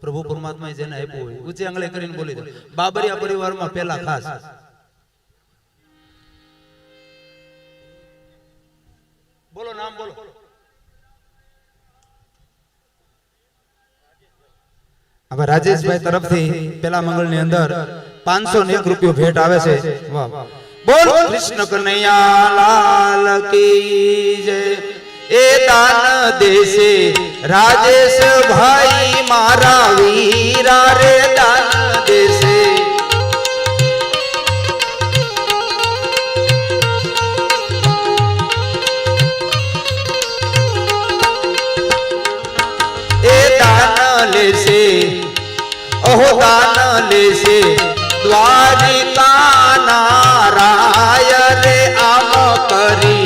પ્રભુ પરમાત્માએ જેને આપ્યું હોય ઊંચી આંગળી કરીને બોલી દો બાબરિયા પરિવારમાં પહેલા ખાસ બોલો નામ બોલો હવે રાજેશભાઈ તરફથી પેલા મંગળની અંદર 501 રૂપિયો ભેટ આવે છે વાહ બોલ કૃષ્ણ કનૈયા લાલ કી જય ए दान देसे राजेश भाई मारा वीरा रे दान देसे ए दान लेसे ओहो दान लेसे द्वारिका नाराय रे आम करी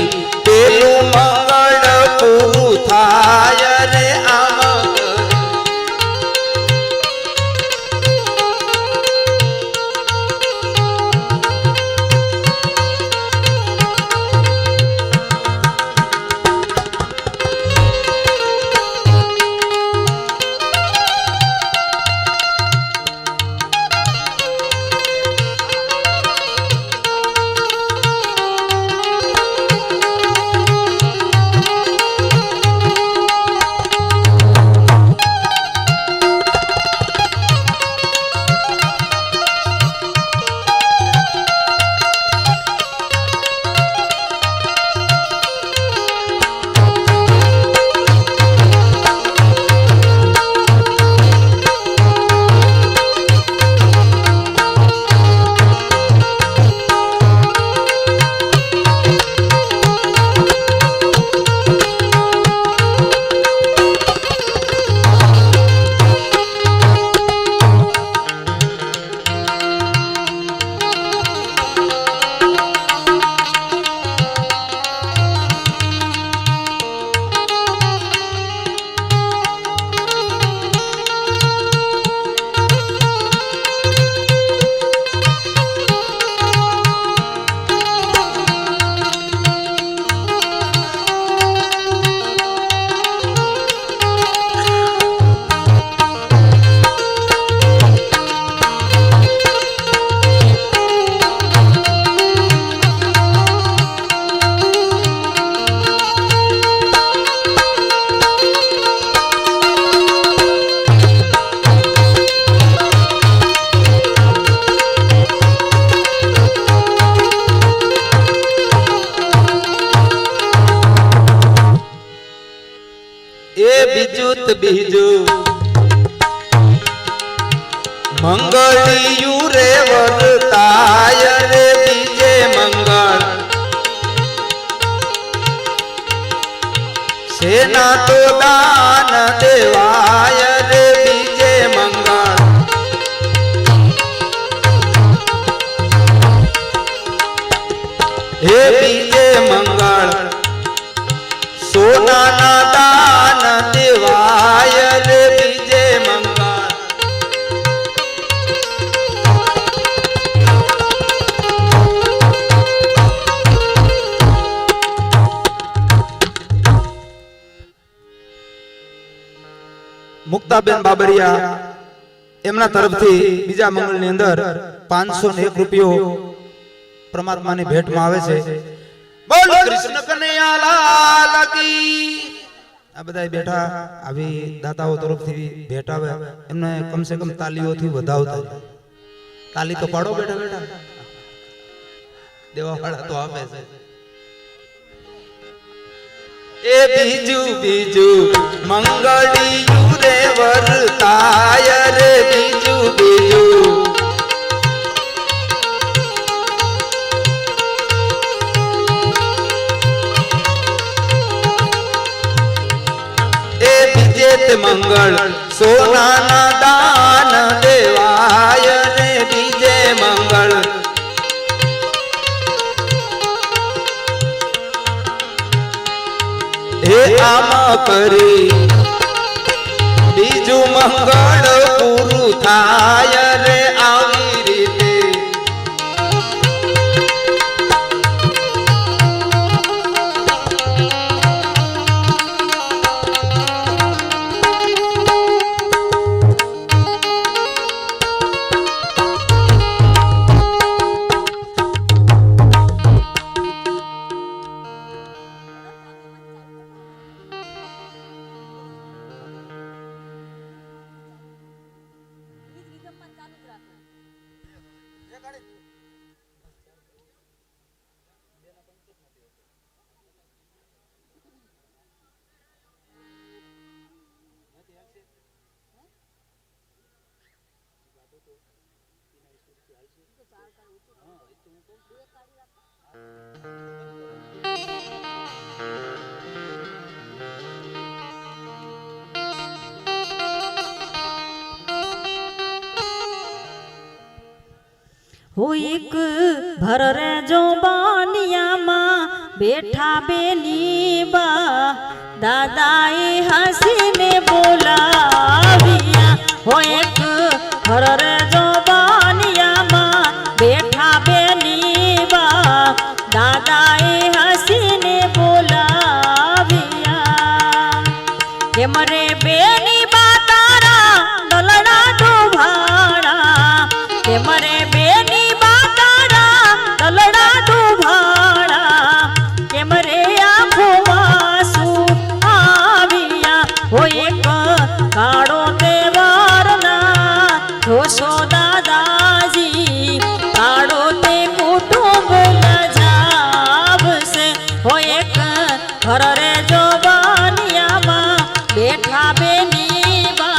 पेलू मंगल पूरू थाय रे आम એ બીજું ત બીજું મંગળિયું રે વરતાય રે બીજે મંગળ સેના તો દાન દેવાય રે બીજે મંગળ હે બીજે મંગળ સોનાના દાન દેવાય રે બીજે મંગળ મુક્તાબેન બાબરિયા એમના તરફથી બીજા મંગળની અંદર 501 રૂપિયો પરમાત્માની ભેટમાં આવે છે. બોલ કૃષ્ણ કનૈયા લાલ કી. આ બધા બેઠા આવી દાતાઓ તરફથી ભેટ આવે એમને કમસે કમ તાલીઓથી વધાવતા તાલી તો પાડો બેઠા બેઠા દેવા વાળા તો આપે છે. એ બીજું બીજું મંગળિયું રે વરતાય રે બીજું બીજું એ બીજે તે મંગળ સોનાના દાન દેવાય રે બીજે મંગળ હે આમાં કરી બીજું મંગળ પૂરું થાય રે આવી રીતે
हो एक भर रे जो बानिया माँ बैठा बेनीबा दादाए हंसी ने बोलाविया हो एक भर रे जो बानिया माँ बैठा बेनीबा दादाए हंसी ने बोलाविया के मरे बेनी बातारा दलड़ा दो भाड़ा के मरे दलड़ा दो भाड़ा के मरे आँखों आंसू आविया हो एक काड़ो तेवार ना ढोसो दादाजी काड़ो ते कुटुंब लजाव से हो एक घर रे जो बानिया माँ बैठा बेनीबा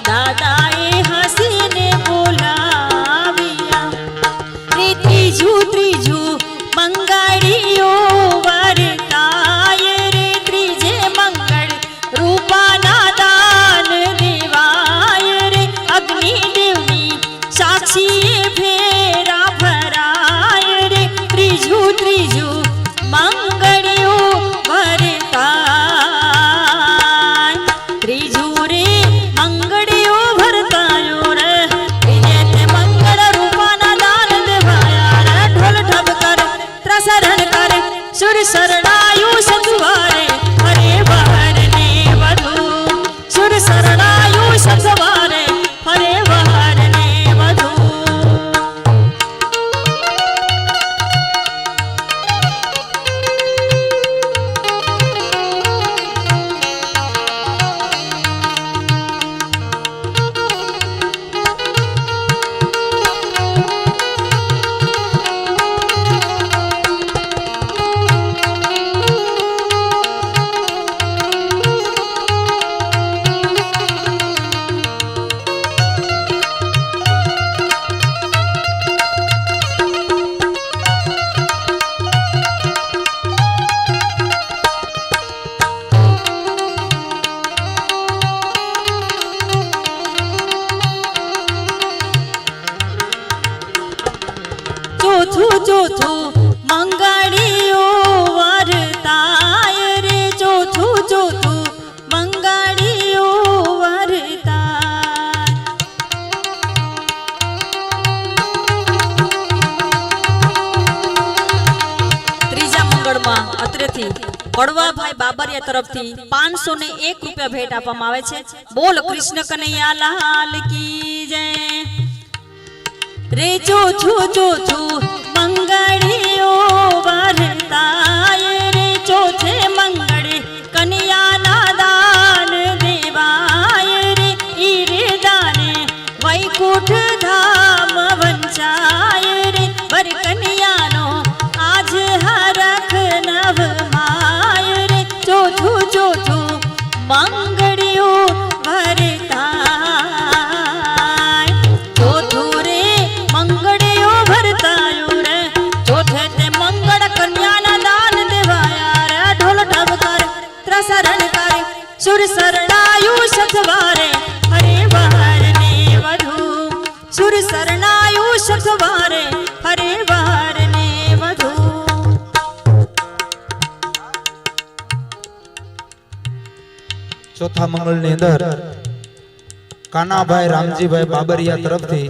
दादाई हंसी ने बोलाविया त्रीजू मंगड़ियो वरताय रे त्रीजे मंगल रूपाना दान देवाय रे अग्नि देवनी साक्षी फेरा भराय रे त्रीजू मंगड़ियो वरताय બાબરિયા તરફથી 501 રૂપિયા ભેટ આપવામાં આવે છે. બોલ કૃષ્ણ કનૈયા લાલ કી જય. રે જો છું મંગળીઓ વરતાય રે જો છે મંગળી કન્યાના દાન દેવાય રે ઈરે દાને વૈકુંઠ ધામ વંચાય રે બર કન્યાનો આજ હરખ નવ માય રે ચોથું મંગળીઓ ભરતાય ચોથું રે મંગળીઓ ભરતાયું રે ચોથે તે મંગળ કન્યાના દાન દેવાયા રે ઢોલ ઢબકાર ત્રસરણ કરે સુર શરણાયું સથવારે હરે વાર ને વધુ સુર શરણાયું સથવારે હરે વાર ને વધુ.
ચોથા મંગળની અંદર કાનાભાઈ રામજીભાઈ બાબરિયા તરફથી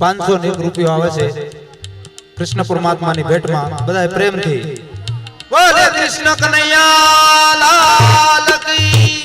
501 રૂપિયો આવે છે કૃષ્ણ પરમાત્માની ભેટમાં. બધાએ પ્રેમથી બોલે કૃષ્ણ કનૈયા લાલ કી.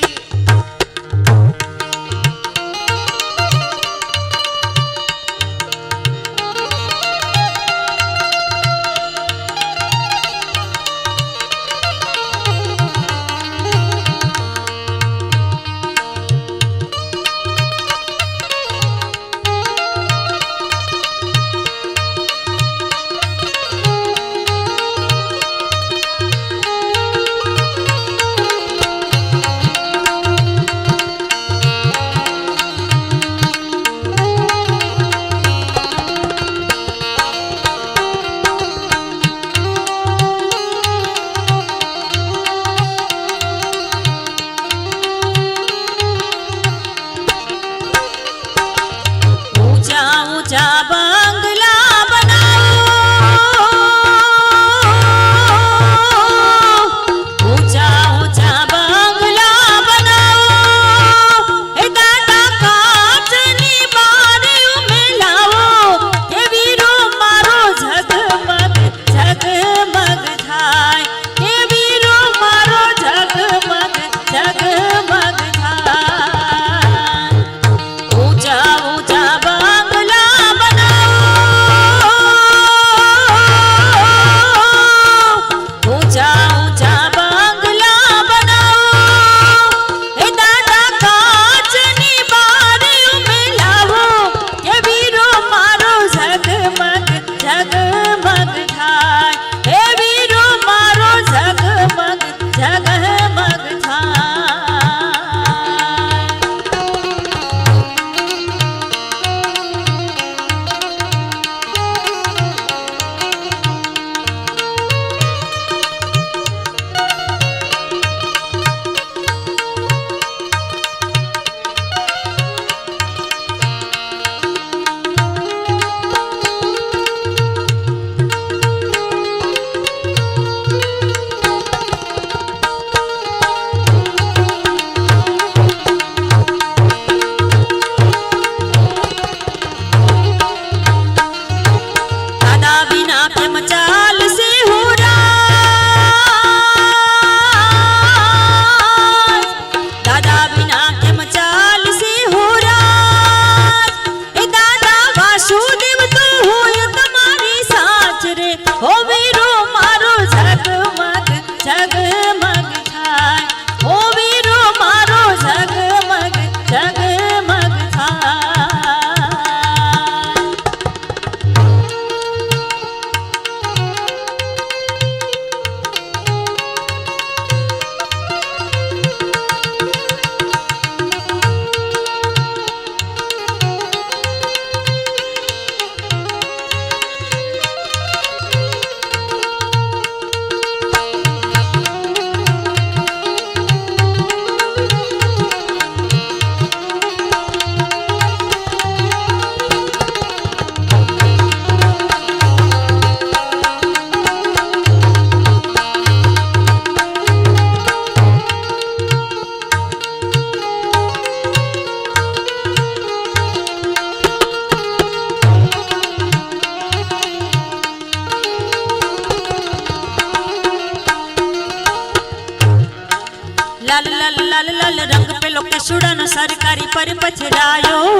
લાલ લાલ લાલ લાલ રંગ પેલો કેસુડાનો સરકારી પર પછરાયો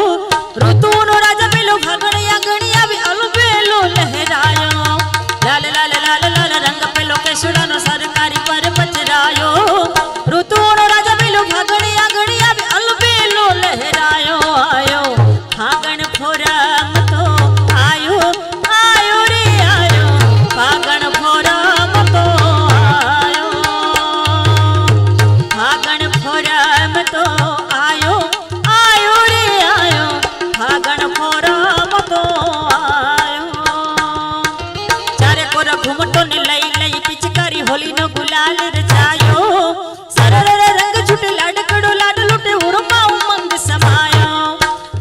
ઋતુનો રાજા પેલો ફાગણિયા ગણી આવી અલબેલો લહેરાયો લાલ લાલ લાલ લાલ રંગ પેલો કેસુડાનો સરકારી પર પછરાયો ઋતુનો રાજા પેલો ફાગણિયા ગણી આવી અલબેલો લહેરાયો આયો ફાગણ ફોરમ તો આયો આયો રે આયો ફાગણ ફોરમ તો આયો ફાગણ ફોરમ તો આયો આયો રે આયો ફાગણ ફોરમ તો આયો ચારે કોર ઘૂમટો ને લઈ લઈ પિચકારી હોલીનો ગુલાલ રચાયો સરળ રંગ છૂટે લાડકડો લાડ લૂટે ઉરમાં ઉમંગ સમાયો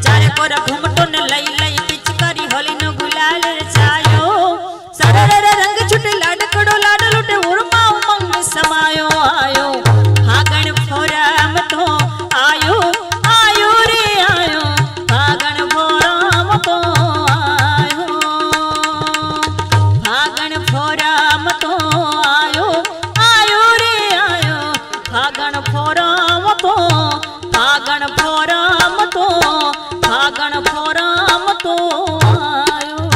ચારે કોર ઘૂમટો ને લઈ લઈ પિચકારી હોલીનો ગુલાલ રચાયો સરળ રંગ છૂટે લાડકડો લાડ લૂટે ઉરમાં ઉમંગ સમાયો આયો ફાગણ ફોરમ તો આયો આયો રે આયો ફાગણ ફોરમ તો આયો ફાગણ ફોરમ તો આયો આયો રે આયો ફાગણ ફોરમ તો ફાગણ ફોરમ તો ફાગણ ફોરમ તો આયો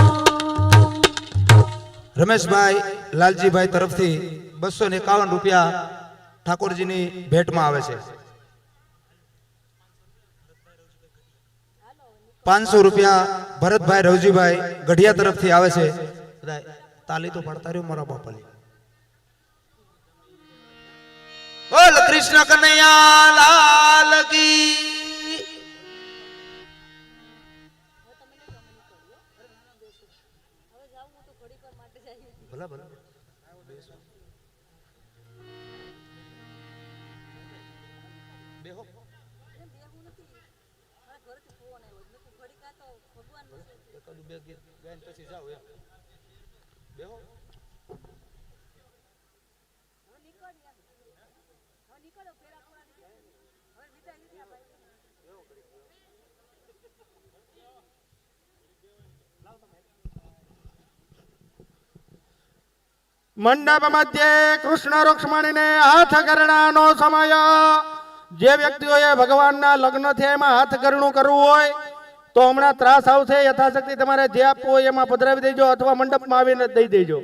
રમેશભાઈ લાલજીભાઈ તરફથી 251 રૂપિયા ઠાકોરજીની ભેટમાં આવે છે 500 રૂપિયા ભરતભાઈ રવજીભાઈ ગઢિયા તરફથી આવે છે બધા તાલી તો પાડતા રહ્યો મારા બાપાની બોલ કૃષ્ણ કનૈયા લાલ કી ભલા ભલા બેહો એકાદું બે ગીત ગાઈને પછી જાઓ એમ બેહો
મંડપ મધ્યે કૃષ્ણ રૂક્ષ્મણીને હાથ કરણાનો સમય જે વ્યક્તિઓએ ભગવાનના લગ્ન થયા એમાં હાથ કરણું કરવું હોય તો હમણાં ત્રાસ આવશે યથાશક્તિ તમારે જે આપવું હોય એમાં પધરાવી દેજો અથવા મંડપમાં આવીને દઈ દેજો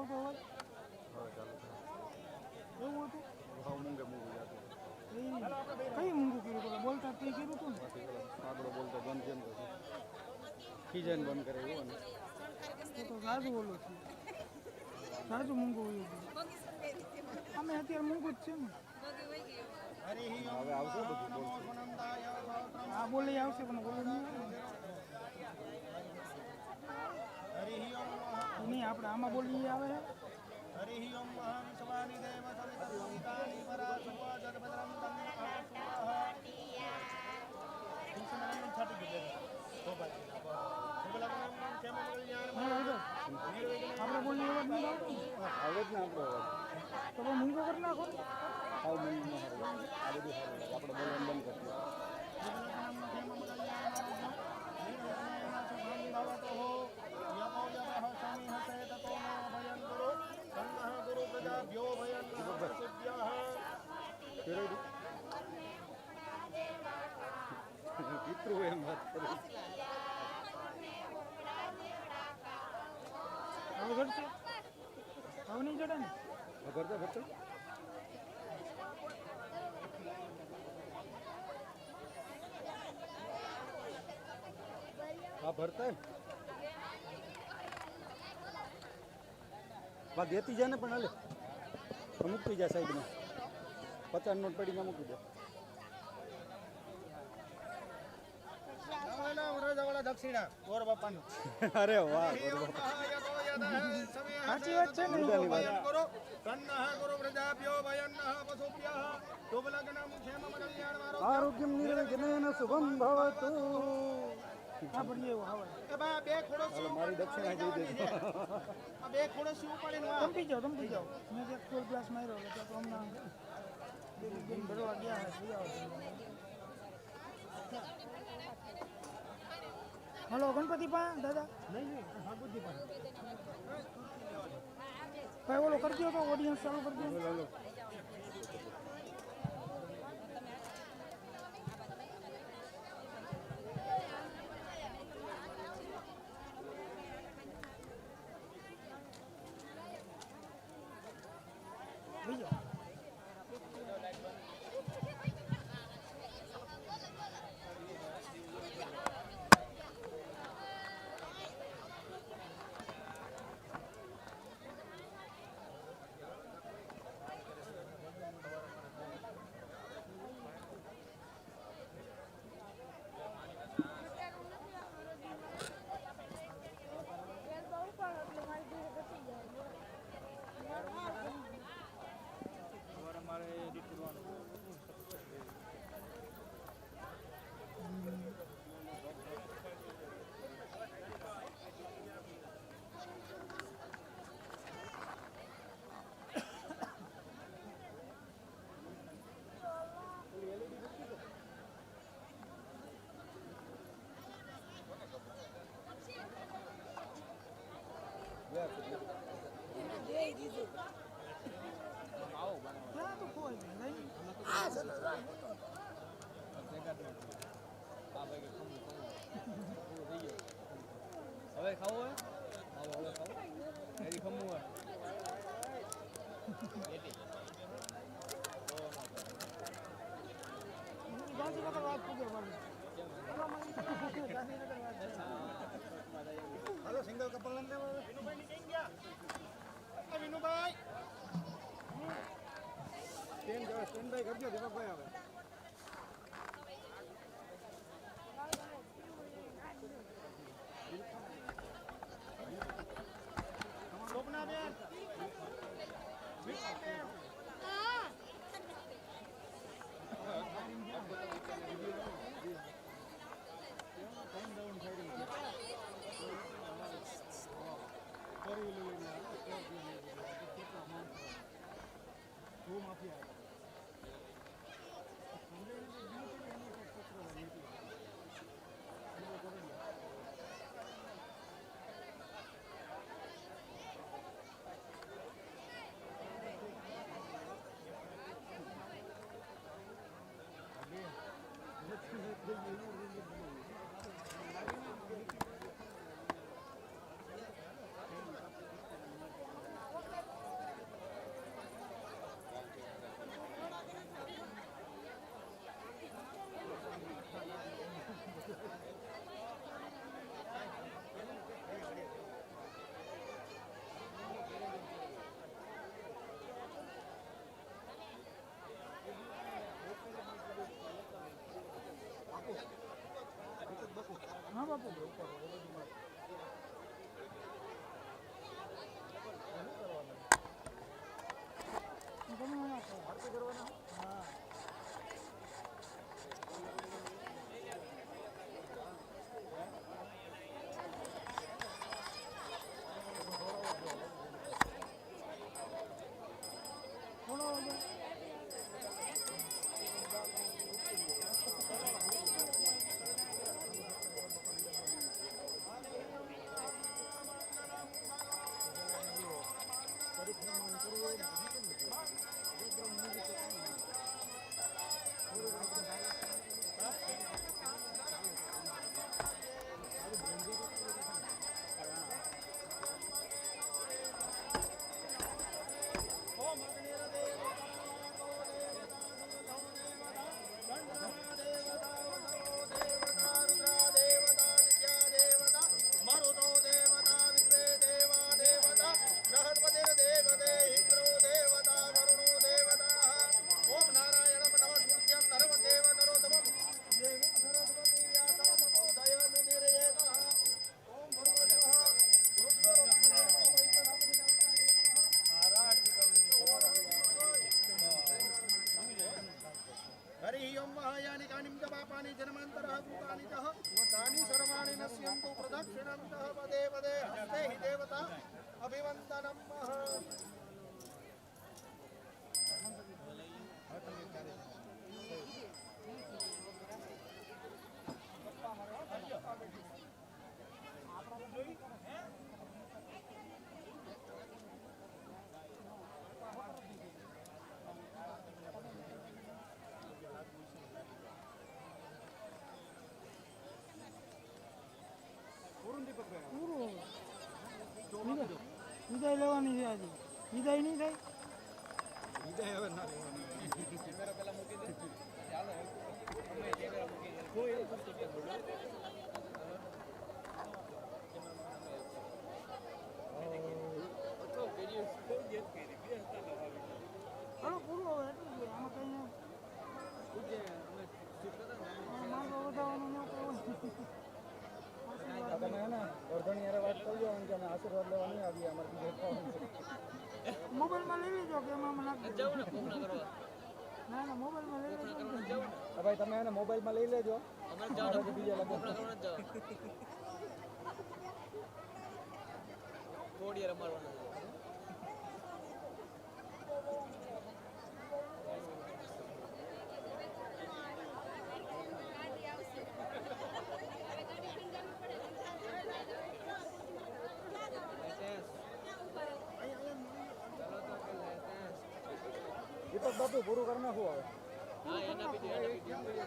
આવતો હોય એવું હતું
ભાવ મૂંગે મૂંગું જાતું
કઈ મૂંગું કર્યું હતું બોલતા તે કર્યું હતું ને
આગળ બોલતો બંધ કેમ કરે ખીજાઈને બંધ કરે એવું ને
તો સાજુ બોલું છું સાજુ મૂંગું હોય અમે અત્યારે મૂંગું જ છે ને
હવે આવશે બધું બોલશે
આ બોલી આવશે પણ બોલું નહીં આપણે આમાં બોલી આવે છે
હરિ ઓમ મહાન શિવાની દેવ સવિત સંતાની પરા સુવા જગભદ્રમ તન્મે
આપણે બોલી અવાજ નહીં આવતો
આવે જ ને આપણો અવાજ
તો મૂંગો કરી નાખો
સાવ મૂંગું ન સારું આ બધું સારું લાગે આપણે બોલવાનું બંધ કરી પિતૃ એમ વાત કરી
હવે ઘટશે હવે નહીં ચડે ને
ભરતો ભરતો હા ભરતા બા દેતી જાય ને પણ હાલે મૂકી જાય સાઈડમાં 50 નોટ પડીમાં મૂકી દે
દક્ષિણા ગોર બાપાનું
અરે વાહ
સાચી વાત છે ને
મુદ્દાની વાત
કરો તન્નઃ ગુરુ પ્રજાભ્યો ભયન્નઃ પશુભ્યઃ શુભલગ્નમ ક્ષેમમ કલ્યાણ મારો
આરોગ્યમ નિર્વિઘ્નેન શુભમ ભવતુ
હા ભણીએ એવું હવે
એ બા બે ખોડો
હાલો મારી દક્ષિણા જઈ દેજો
આ બે ખોડો સી ઉપાડીને આ
તમપી જાઓ મેં એક ફૂલ ગ્લાસ માર્યો એટલે તો હમણાં બેન ભરવા ગયા હે હલો ગણપતિ પા દાદા નહીં ગણપતિ પા ભાઈ ઓલો કરી દો તો ઓડિયન્સ ચાલુ કરી દો
હાલો
લઈ જાઓ ક્યાં તો કોઈ નહીં
હવે ખાવું હોય હવે ખાવું એથી ખમવું હોય
ગાંધીનગર વાત પૂછે મારી
હાલો સિંગલ કપલ લઈને દેવો વિનુભાઈ ની કેમ ગયા વિનુભાઈ
સ્ટેન્ડ બાય કરજો દીપકભાઈ આવે
સ્વપ્ના બેન हरि ओम महायानि कानिं च पापानि जन्मान्तरः भूतानि च तानि सर्वाणि नश्यन्तु प्रदक्षिणन्तः पदे पदे हस्ते हि देवता अभिवन्दनं
વિદાય લેવાની છે આજે વિદાય નહીં થાય
કેમેરા પેલા મૂકી દે ચાલો અમે કેમેરા મૂકી દે કોઈ વસ્તુ કે તો વિડિયો કોઈ ગેટ કરી બે હતા લગાવી
હાલો પૂરું હવે એટલું જ આમાં કઈ નહીં
પૂજે અમે શૂટ કરતા
માંગો વધારવાનું ન કરવું
તમે હે ને વર્ધણી યારે વાત કરજો કે અમે આશીર્વાદ લેવા નહીં આવીએ અમારે બીજે
મોબાઈલમાં લઈ લેજો કે એમાં નાખી
જાવ ને કોકના કરવા
ના ના મોબાઈલમાં લઈ લેજો
જાવ ને
ભાઈ તમે એને મોબાઈલમાં લઈ લેજો
અમારે જાવ ને બીજા લગો કોકના કરવા જાવ થોડી રમાડવાના
દીપક બાપુ પૂરું કરી નાખું હવે
હા એના બીજું